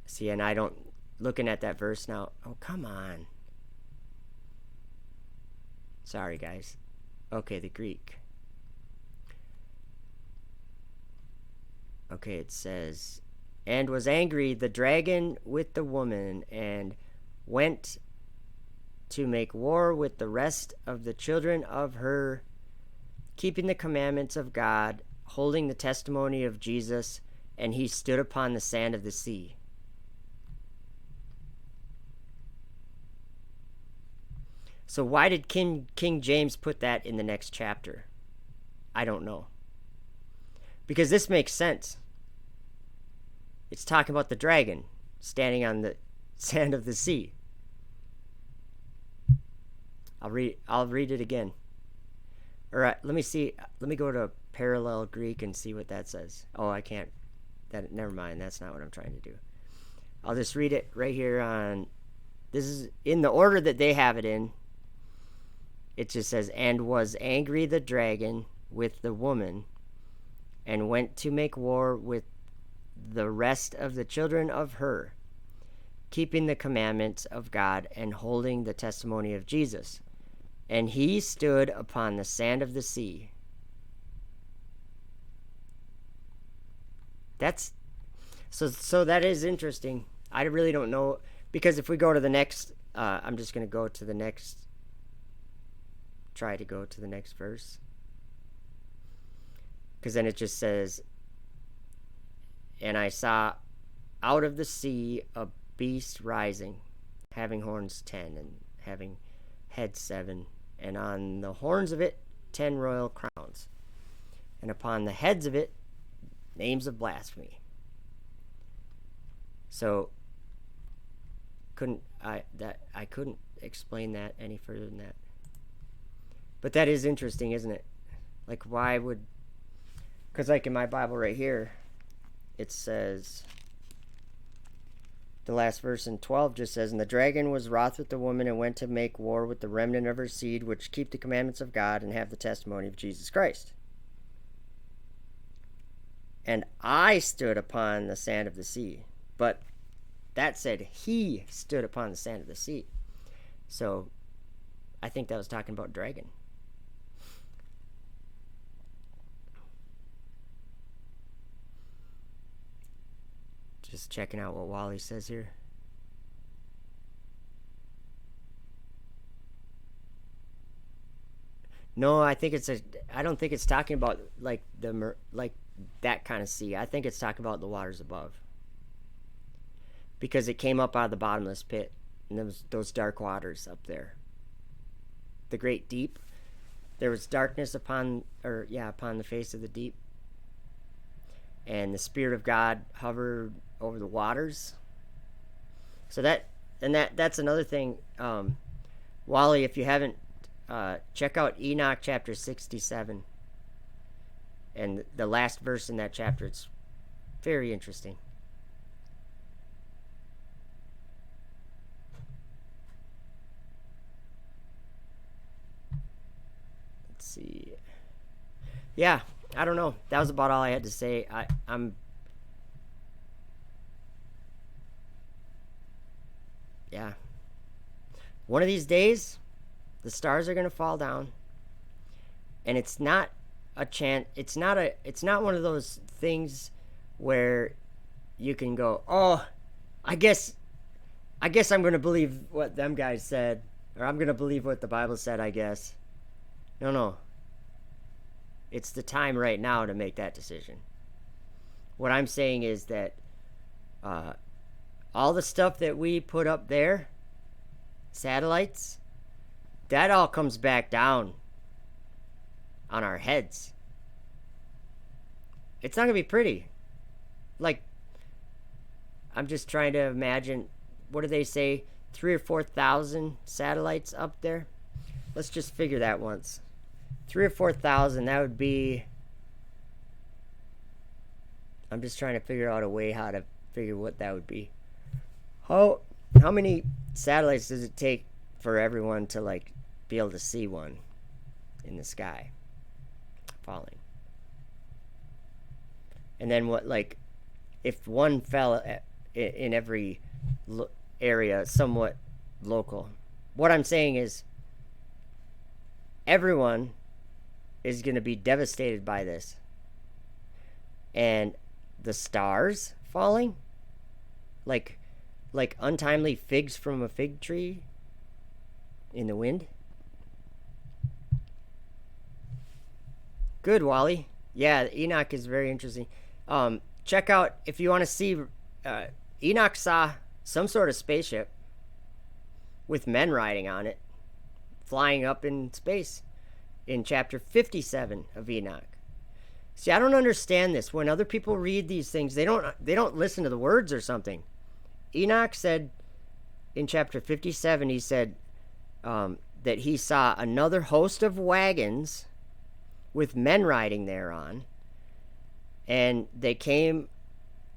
See, and I don't, looking at that verse now. Oh, come on. Sorry, guys. Okay, the Greek. Okay, it says, and was angry the dragon with the woman, and went to make war with the rest of the children of her, keeping the commandments of God, holding the testimony of Jesus, and he stood upon the sand of the sea. So why did King James put that in the next chapter? I don't know. Because this makes sense. It's talking about the dragon standing on the sand of the sea. I'll read it again. All right, let me see. Let me go to parallel Greek and see what that says. Oh, I can't. Never mind. That's not what I'm trying to do. I'll just read it right here on. This is in the order that they have it in. It just says, and was angry the dragon with the woman, and went to make war with the rest of the children of her, keeping the commandments of God and holding the testimony of Jesus. And he stood upon the sand of the sea. That's so that is interesting. I really don't know, because if we go to the next, I'm just going to go to the next. Try to go to the next verse, because then it just says, and I saw out of the sea a beast rising, having horns 10 and having heads 7, and on the horns of it 10 royal crowns, and upon the heads of it names of blasphemy. So I couldn't explain that any further than that. But that is interesting, isn't it? Like, why would... Because, like, in my Bible right here, it says... The last verse in 12 just says, and the dragon was wroth with the woman and went to make war with the remnant of her seed, which keep the commandments of God and have the testimony of Jesus Christ. And I stood upon the sand of the sea. But that said, he stood upon the sand of the sea. So, I think that was talking about dragon. Just checking out what Wally says here. No, I don't think it's talking about like that kind of sea. I think it's talking about the waters above. Because it came up out of the bottomless pit, and there was those dark waters up there. The great deep. There was darkness upon the face of the deep. And the Spirit of God hovered over the waters. So that's another thing. Wally, if you haven't, check out Enoch chapter 67. And the last verse in that chapter, it's very interesting. Let's see. Yeah, I don't know. That was about all I had to say. I'm yeah. One of these days, the stars are going to fall down. And it's not a chance. It's not one of those things where you can go, "Oh, I guess I'm going to believe what them guys said, or I'm going to believe what the Bible said, I guess." No. It's the time right now to make that decision. What I'm saying is that all the stuff that we put up there, satellites, that all comes back down on our heads. It's not going to be pretty. Like, I'm just trying to imagine what do they say, 3 or 4,000 satellites up there? Let's just figure that once. 3 or 4,000, that would be, I'm just trying to figure out a way how to figure what that would be. How many satellites does it take for everyone to like be able to see one in the sky falling? And then what, like, if one fell in every area, somewhat local. What I'm saying is everyone is going to be devastated by this. And the stars falling, like untimely figs from a fig tree in the wind. Good, Wally. Yeah, Enoch is very interesting. Check out, if you want to see, Enoch saw some sort of spaceship with men riding on it, flying up in space in chapter 57 of Enoch. See, I don't understand this. When other people read these things, they don't listen to the words or something. Enoch said in chapter 57, he said that he saw another host of wagons with men riding thereon, and they came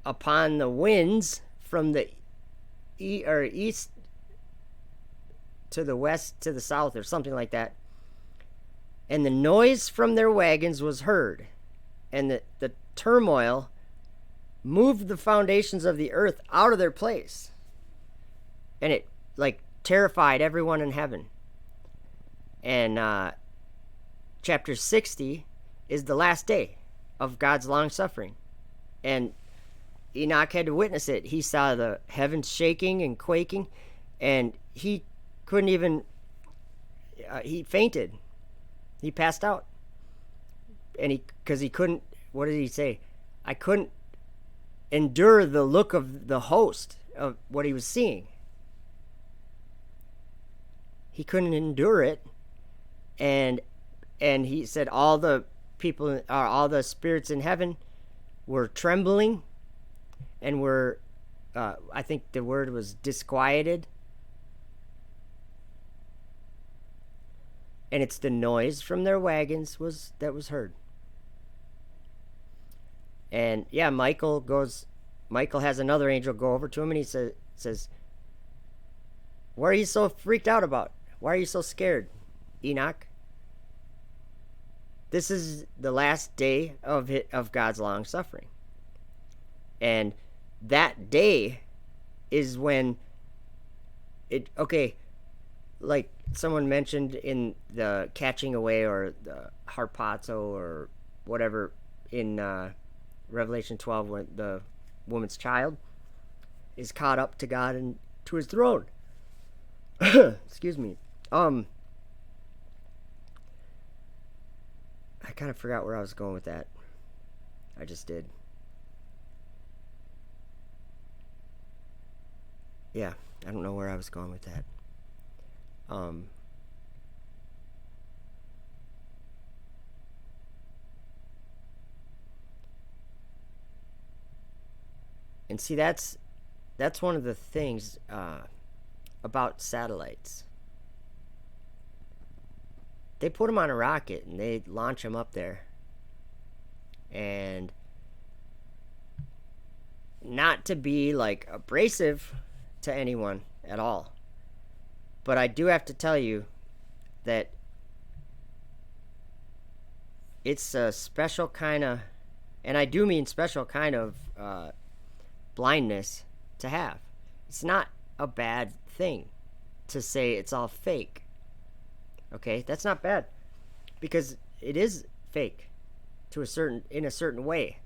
upon the winds from the east to the west to the south, or something like that. And the noise from their wagons was heard, and the turmoil moved the foundations of the earth out of their place, and it like terrified everyone in heaven. And chapter 60 is the last day of God's long suffering, and Enoch had to witness it. He saw the heavens shaking and quaking, and he couldn't even, he fainted. He passed out. And because he couldn't, what did he say? I couldn't endure the look of the host of what he was seeing. He couldn't endure it. And he said all the people, all the spirits in heaven were trembling and were, I think the word was disquieted. And it's the noise from their wagons that was heard. And yeah, Michael has another angel go over to him, and he says, what are you so freaked out about? Why are you so scared, Enoch? This is the last day of God's long suffering. And that day is when like someone mentioned in the Catching Away or the Harpazo or whatever in Revelation 12, when the woman's child is caught up to God and to his throne. Excuse me. I kind of forgot where I was going with that. I just did. Yeah, I don't know where I was going with that. And see, that's one of the things about satellites. They put them on a rocket and they launch them up there. And not to be like abrasive to anyone at all, but I do have to tell you that it's a special kind of, and I do mean special kind of blindness to have. It's not a bad thing to say it's all fake. Okay, that's not bad, because it is fake in a certain way.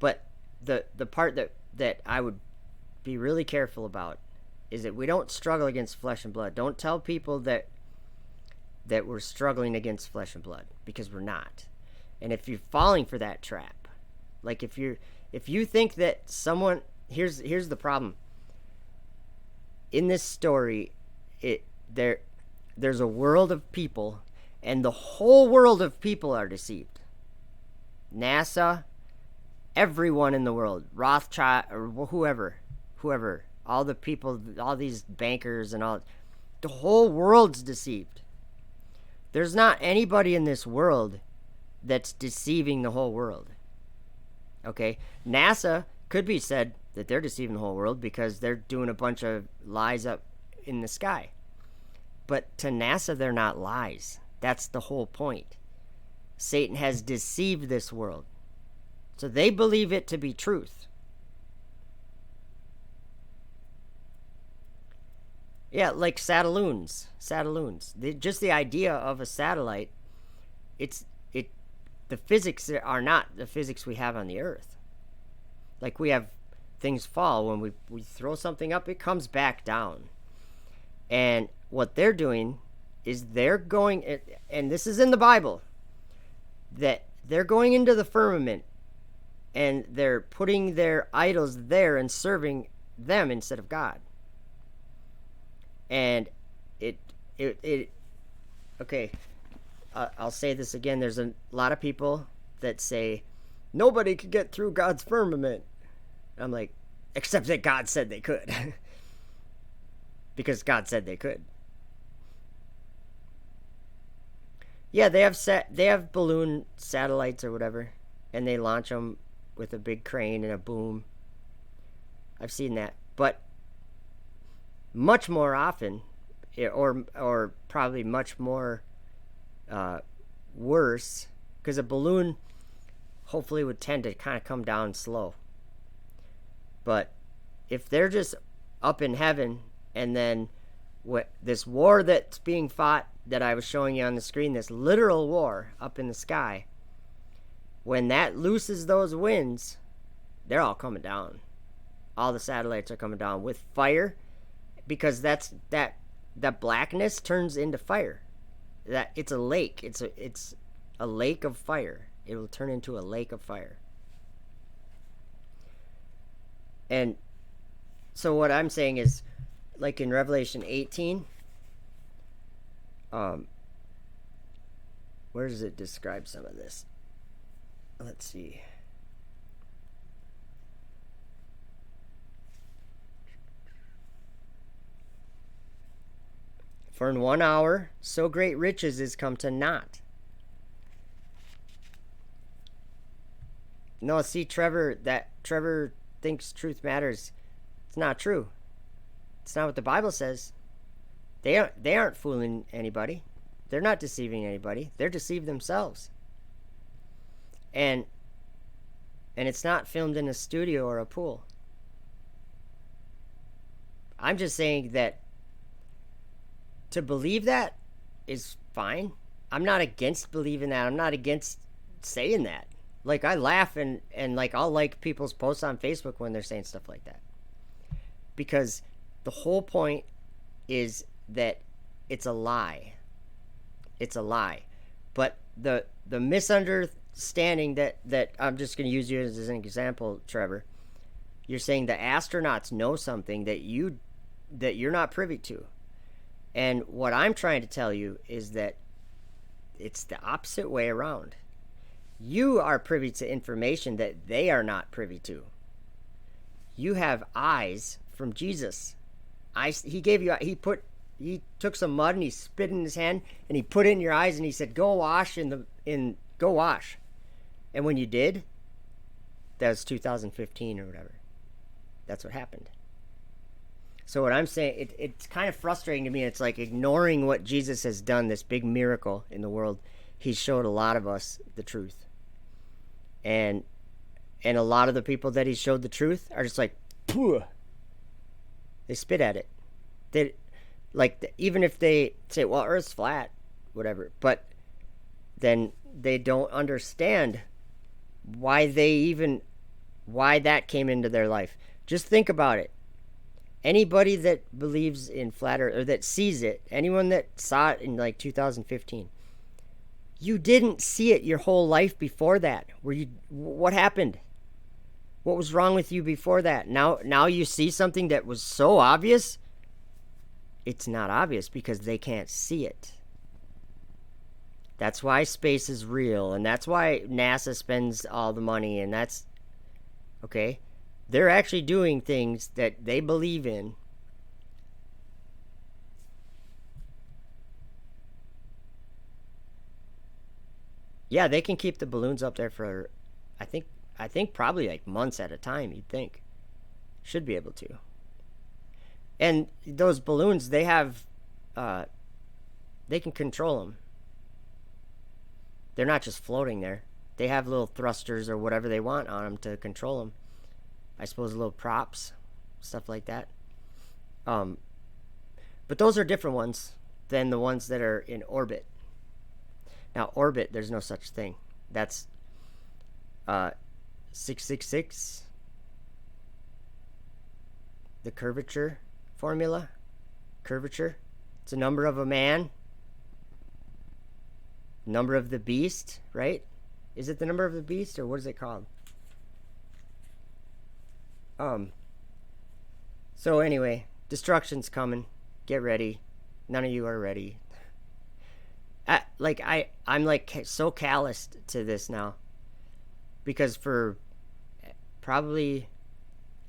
But the part that I would be really careful about is that we don't struggle against flesh and blood. Don't tell people that we're struggling against flesh and blood, because we're not. And if you're falling for that trap, like if you think that someone, here's the problem. In this story, there's a world of people, and the whole world of people are deceived. NASA, everyone in the world, Rothschild or whoever all the people, all these bankers and all, the whole world's deceived. There's not anybody in this world that's deceiving the whole world. Okay? NASA could be said that they're deceiving the whole world because they're doing a bunch of lies up in the sky. But to NASA, they're not lies. That's the whole point. Satan has deceived this world. So they believe it to be truth. Yeah, like satelloons. Just the idea of a satellite, the physics are not the physics we have on the Earth. Like we have things fall. When we throw something up, it comes back down. And what they're doing is they're going, and this is in the Bible, that they're going into the firmament and they're putting their idols there and serving them instead of God. And okay, I'll say this again. There's a lot of people that say nobody could get through God's firmament. I'm like, except that God said they could. Because God said they could. Yeah, they have balloon satellites or whatever, and they launch them with a big crane and a boom. I've seen that, but much more often, or probably much more worse, because a balloon hopefully would tend to kind of come down slow. But if they're just up in heaven, and then this war that's being fought that I was showing you on the screen, this literal war up in the sky, when that looses those winds, they're all coming down. All the satellites are coming down with fire, because that blackness turns into fire. That it's a lake. It's a lake of fire. It will turn into a lake of fire. And so what I'm saying is, like in Revelation 18, where does it describe some of this? Let's see. For in 1 hour, so great riches is come to naught. No, see, Trevor thinks truth matters. It's not true. It's not what the Bible says. They aren't fooling anybody. They're not deceiving anybody. They're deceived themselves. And it's not filmed in a studio or a pool. I'm just saying that to believe that is fine. I'm not against believing that. I'm not against saying that. Like, I laugh and like I'll like people's posts on Facebook when they're saying stuff like that. Because the whole point is that it's a lie. It's a lie. But the misunderstanding that I'm just going to use you as an example, Trevor. You're saying the astronauts know something that you're not privy to. And what I'm trying to tell you is that it's the opposite way around. You are privy to information that they are not privy to. You have eyes from Jesus. He took some mud and he spit in his hand and he put it in your eyes and he said, "Go wash go wash." And when you did, that was 2015 or whatever. That's what happened. So what I'm saying, it's kind of frustrating to me. It's like ignoring what Jesus has done, this big miracle in the world. He showed a lot of us the truth. And a lot of the people that he showed the truth are just like, pooh. They spit at it. Even if they say, well, Earth's flat, whatever, but then they don't understand why that came into their life. Just think about it. Anybody that believes in flat Earth, or that sees it, anyone that saw it in like 2015, you didn't see it your whole life before that. What happened? What was wrong with you before that? Now you see something that was so obvious. It's not obvious because they can't see it. That's why space is real, and that's why NASA spends all the money, and that's okay. They're actually doing things that they believe in. Yeah, they can keep the balloons up there for, I think probably like months at a time. You'd think should be able to. And those balloons, they have, they can control them. They're not just floating there. They have little thrusters or whatever they want on them to control them. I suppose little props, stuff like that. But those are different ones than the ones that are in orbit. Now, orbit, there's no such thing. That's 666, the curvature formula. Curvature. It's a number of a man. Number of the beast, right? Is it the number of the beast, or what is it called? So anyway, destruction's coming. Get ready. None of you are ready. I'm like so calloused to this now, because for probably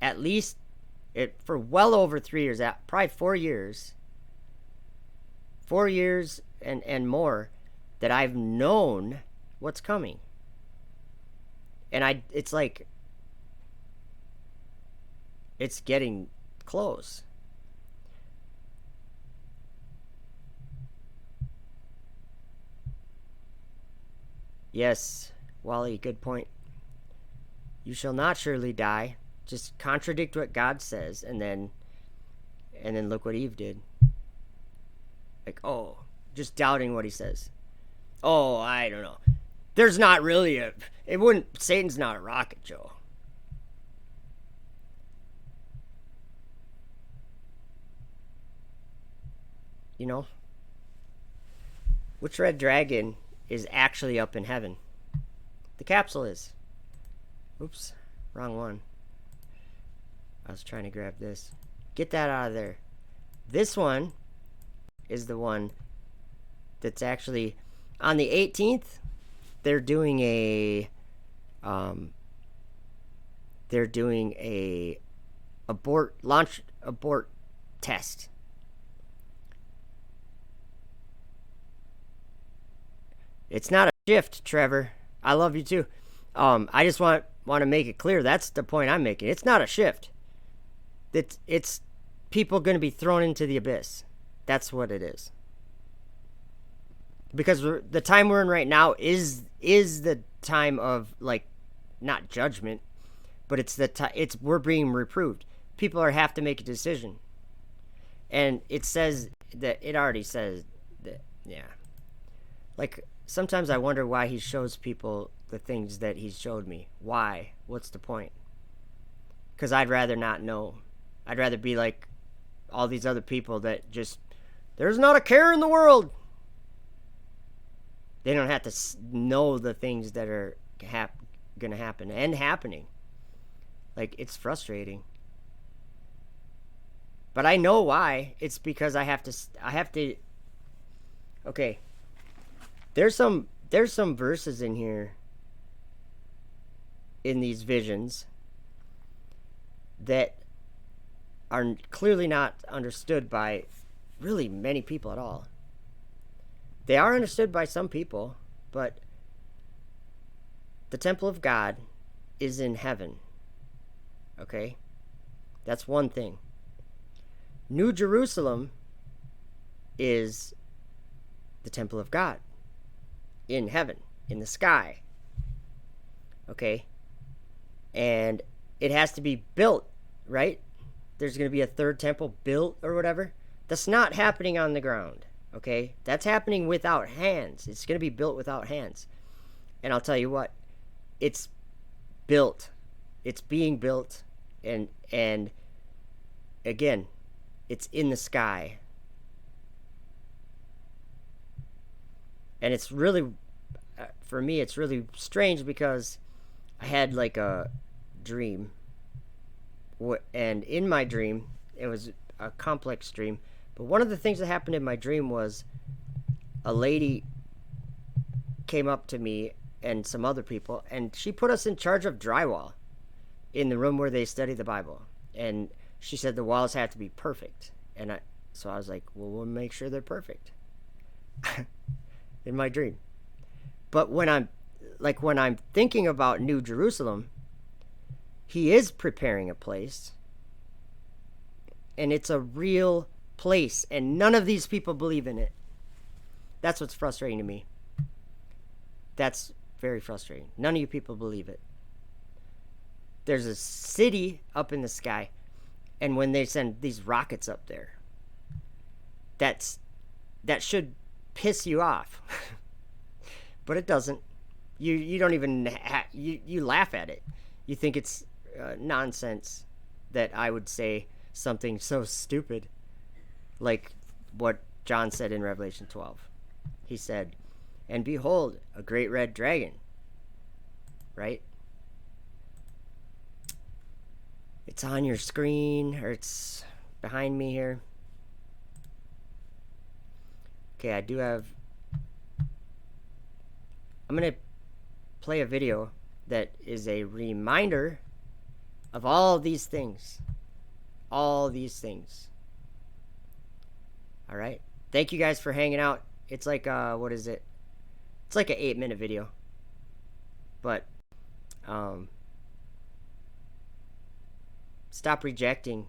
at least for well over 3 years, probably 4 years and more, that I've known what's coming. And it's like, it's getting close. Yes, Wally, good point. You shall not surely die. Just contradict what God says, and then look what Eve did. Like, oh, just doubting what he says. Oh, I don't know. There's not really Satan's not a rocket, Joe. You know? Which red dragon is actually up in heaven? The capsule is. Oops, wrong one. I was trying to grab this. Get that out of there. This one is the one that's actually on the 18th. They're doing a abort test. It's not a shift, Trevor. I love you too. I just want to make it clear. That's the point I'm making. It's not a shift. It's people going to be thrown into the abyss. That's what it is. Because the time we're in right now is the time of, like, not judgment, but we're being reproved. People have to make a decision. And it already says that, yeah. Like, sometimes I wonder why he shows people the things that he's showed me. Why? What's the point? Because I'd rather not know. I'd rather be like all these other people that just, there's not a care in the world. They don't have to know the things that are going to happen and happening. Like, it's frustrating. But I know why. It's because I have to. Okay. There's some verses in here, in these visions, that are clearly not understood by really many people at all. They are understood by some people, but the temple of God is in heaven. Okay? That's one thing. New Jerusalem is the temple of God in heaven, in the sky. Okay? And it has to be built, right? There's going to be a third temple built or whatever. That's not happening on the ground. Okay? That's happening without hands. It's going to be built without hands. And I'll tell you what, it's built. It's being built. And again, it's in the sky. And it's really, for me, it's really strange because I had like a dream. And in my dream, it was a complex dream. But one of the things that happened in my dream was a lady came up to me and some other people, and she put us in charge of drywall. in the room where they study the Bible. And she said the walls have to be perfect. And so I was like, well, we'll make sure they're perfect. In my dream. But when I'm thinking about New Jerusalem, he is preparing a place. And it's a real place. And none of these people believe in it. That's what's frustrating to me. That's very frustrating. None of you people believe it. There's a city up in the sky. And when they send these rockets up there, that should piss you off. But it doesn't. You don't even you laugh at it. You think it's nonsense that I would say something so stupid like what John said in Revelation 12. He said, "And behold, a great red dragon." Right? It's on your screen, or it's behind me here. Okay, I do have... I'm going to play a video that is a reminder of all these things. All these things. All right. Thank you guys for hanging out. It's like, what is it? It's like an 8-minute video. But, stop rejecting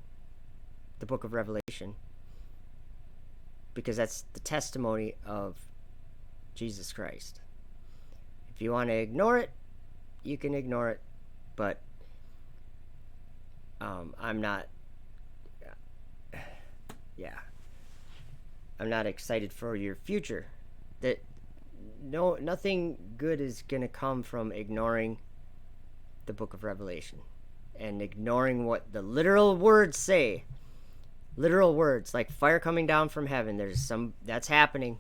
the book of Revelation. Because that's the testimony of Jesus Christ. If you want to ignore it, you can ignore it. But I'm not... Yeah. I'm not excited for your future. Nothing good is going to come from ignoring the book of Revelation. And ignoring what the literal words say. Literal words, like fire coming down from heaven. That's happening.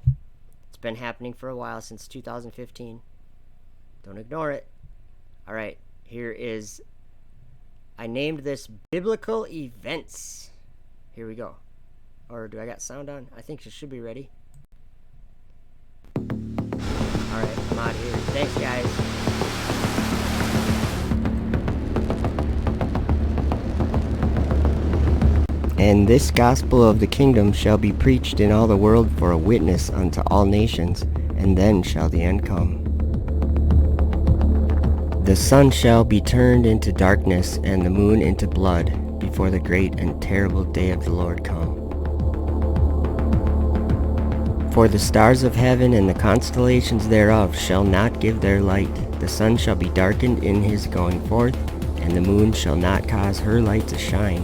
It's been happening for a while, since 2015. Don't ignore it. All right, here is... I named this Biblical Events. Here we go. Or do I got sound on? I think it should be ready. All right, I'm out of here. Thanks, guys. And this gospel of the kingdom shall be preached in all the world for a witness unto all nations, and then shall the end come. The sun shall be turned into darkness, and the moon into blood, before the great and terrible day of the Lord come. For the stars of heaven and the constellations thereof shall not give their light. The sun shall be darkened in his going forth, and the moon shall not cause her light to shine.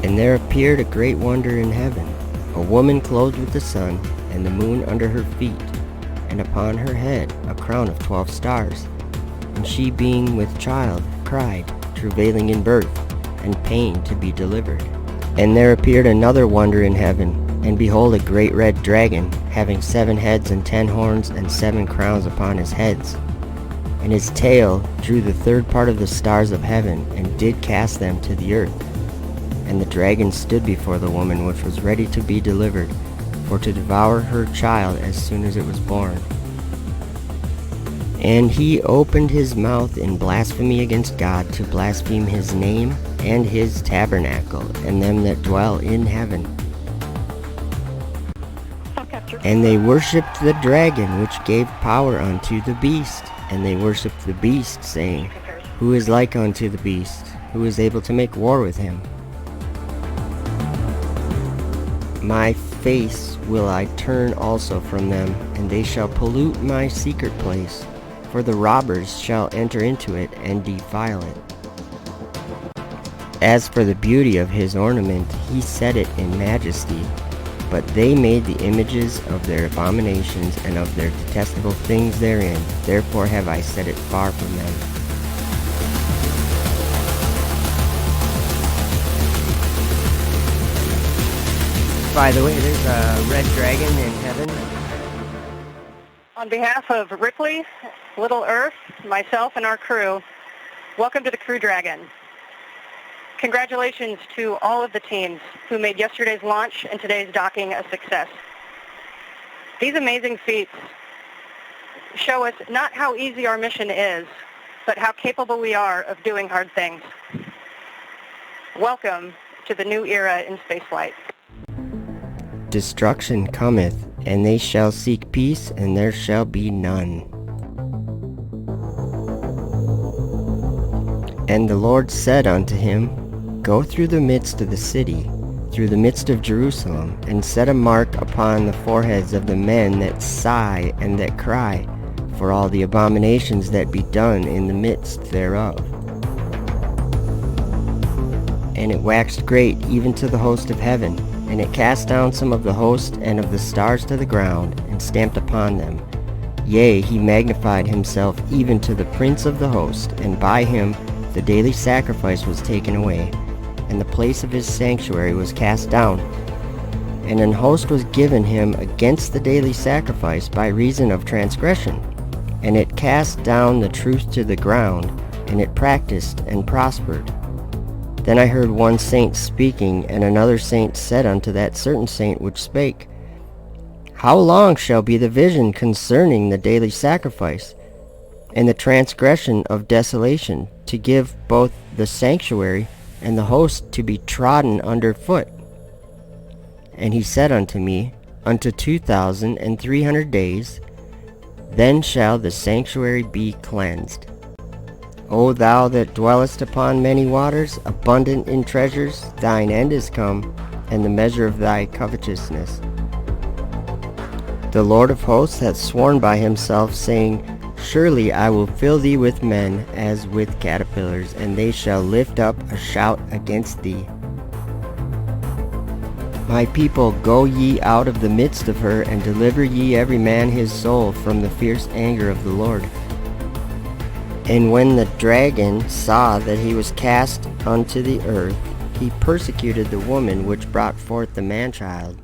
And there appeared a great wonder in heaven, a woman clothed with the sun, and the moon under her feet, and upon her head a crown of 12 stars. And she, being with child, cried, travailing in birth, and pain to be delivered. And there appeared another wonder in heaven, and behold, a great red dragon, having 7 heads and 10 horns, and 7 crowns upon his heads. And his tail drew the 3rd part of the stars of heaven, and did cast them to the earth. And the dragon stood before the woman which was ready to be delivered, for to devour her child as soon as it was born. And he opened his mouth in blasphemy against God, to blaspheme his name and his tabernacle, and them that dwell in heaven. And they worshipped the dragon, which gave power unto the beast. And they worshipped the beast, saying, Who is like unto the beast? Who is able to make war with him? My face will I turn also from them, and they shall pollute my secret place, for the robbers shall enter into it and defile it. As for the beauty of his ornament, he set it in majesty, but they made the images of their abominations and of their detestable things therein. Therefore have I set it far from them. By the way, there's a red dragon in heaven. On behalf of Ripley, Little Earth, myself, and our crew, welcome to the Crew Dragon. Congratulations to all of the teams who made yesterday's launch and today's docking a success. These amazing feats show us not how easy our mission is, but how capable we are of doing hard things. Welcome to the new era in spaceflight. Destruction cometh, and they shall seek peace, and there shall be none. And the Lord said unto him, Go through the midst of the city, through the midst of Jerusalem, and set a mark upon the foreheads of the men that sigh and that cry, for all the abominations that be done in the midst thereof. And it waxed great even to the host of heaven, and it cast down some of the host and of the stars to the ground, and stamped upon them. Yea, he magnified himself even to the prince of the host, and by him the daily sacrifice was taken away, and the place of his sanctuary was cast down. And an host was given him against the daily sacrifice by reason of transgression, and it cast down the truth to the ground, and it practiced and prospered. Then I heard one saint speaking, and another saint said unto that certain saint which spake, How long shall be the vision concerning the daily sacrifice, and the transgression of desolation, to give both the sanctuary and the host to be trodden under foot? And he said unto me, Unto 2,300 days, then shall the sanctuary be cleansed. O thou that dwellest upon many waters, abundant in treasures, thine end is come, and the measure of thy covetousness. The Lord of hosts hath sworn by himself, saying, Surely I will fill thee with men as with caterpillars, and they shall lift up a shout against thee. My people, go ye out of the midst of her, and deliver ye every man his soul from the fierce anger of the Lord. And when the dragon saw that he was cast unto the earth, he persecuted the woman which brought forth the man-child.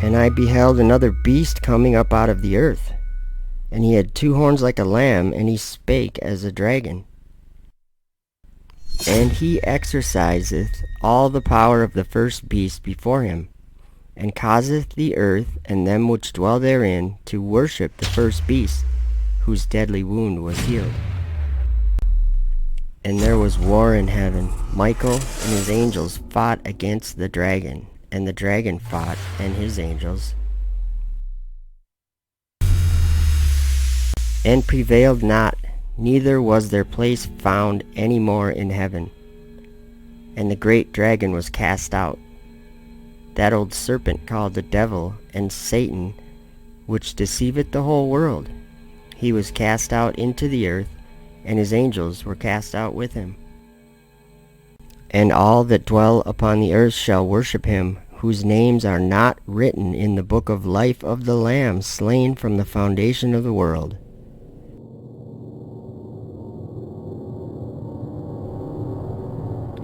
And I beheld another beast coming up out of the earth, and he had 2 horns like a lamb, and he spake as a dragon. And he exerciseth all the power of the first beast before him, and causeth the earth and them which dwell therein to worship the first beast, whose deadly wound was healed. And there was war in heaven. Michael and his angels fought against the dragon, and the dragon fought and his angels, and prevailed not, neither was their place found any more in heaven. And the great dragon was cast out, that old serpent called the devil and Satan, which deceiveth the whole world. He was cast out into the earth, and his angels were cast out with him. And all that dwell upon the earth shall worship him, whose names are not written in the book of life of the Lamb slain from the foundation of the world.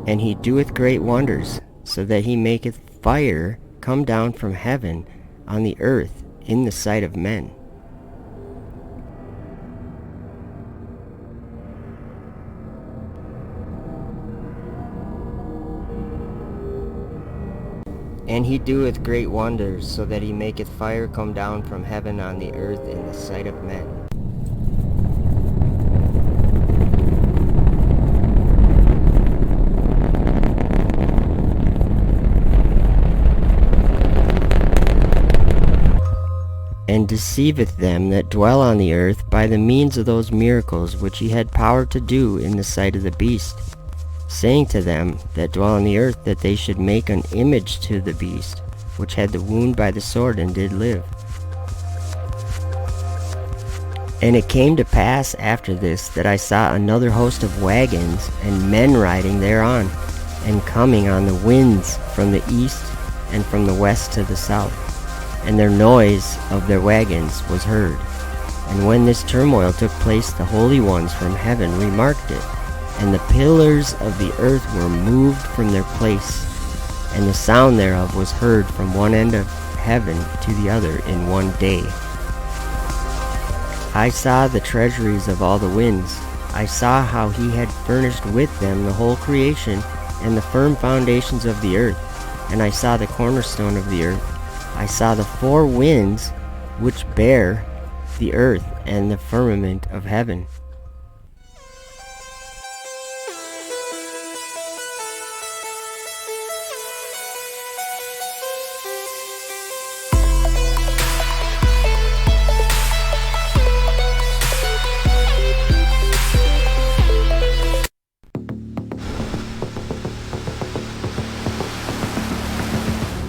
And he doeth great wonders, so that he maketh fire come down from heaven on the earth in the sight of men. And he doeth great wonders, so that he maketh fire come down from heaven on the earth in the sight of men. And deceiveth them that dwell on the earth by the means of those miracles which he had power to do in the sight of the beast, saying to them that dwell on the earth that they should make an image to the beast, which had the wound by the sword and did live. And it came to pass after this that I saw another host of wagons and men riding thereon, and coming on the winds from the east and from the west to the south. And their noise of their wagons was heard. And when this turmoil took place, the holy ones from heaven remarked it, and the pillars of the earth were moved from their place, and the sound thereof was heard from one end of heaven to the other in one day. I saw the treasuries of all the winds. I saw how he had furnished with them the whole creation, and the firm foundations of the earth. And I saw the cornerstone of the earth. I saw the 4 winds which bear the earth and the firmament of heaven.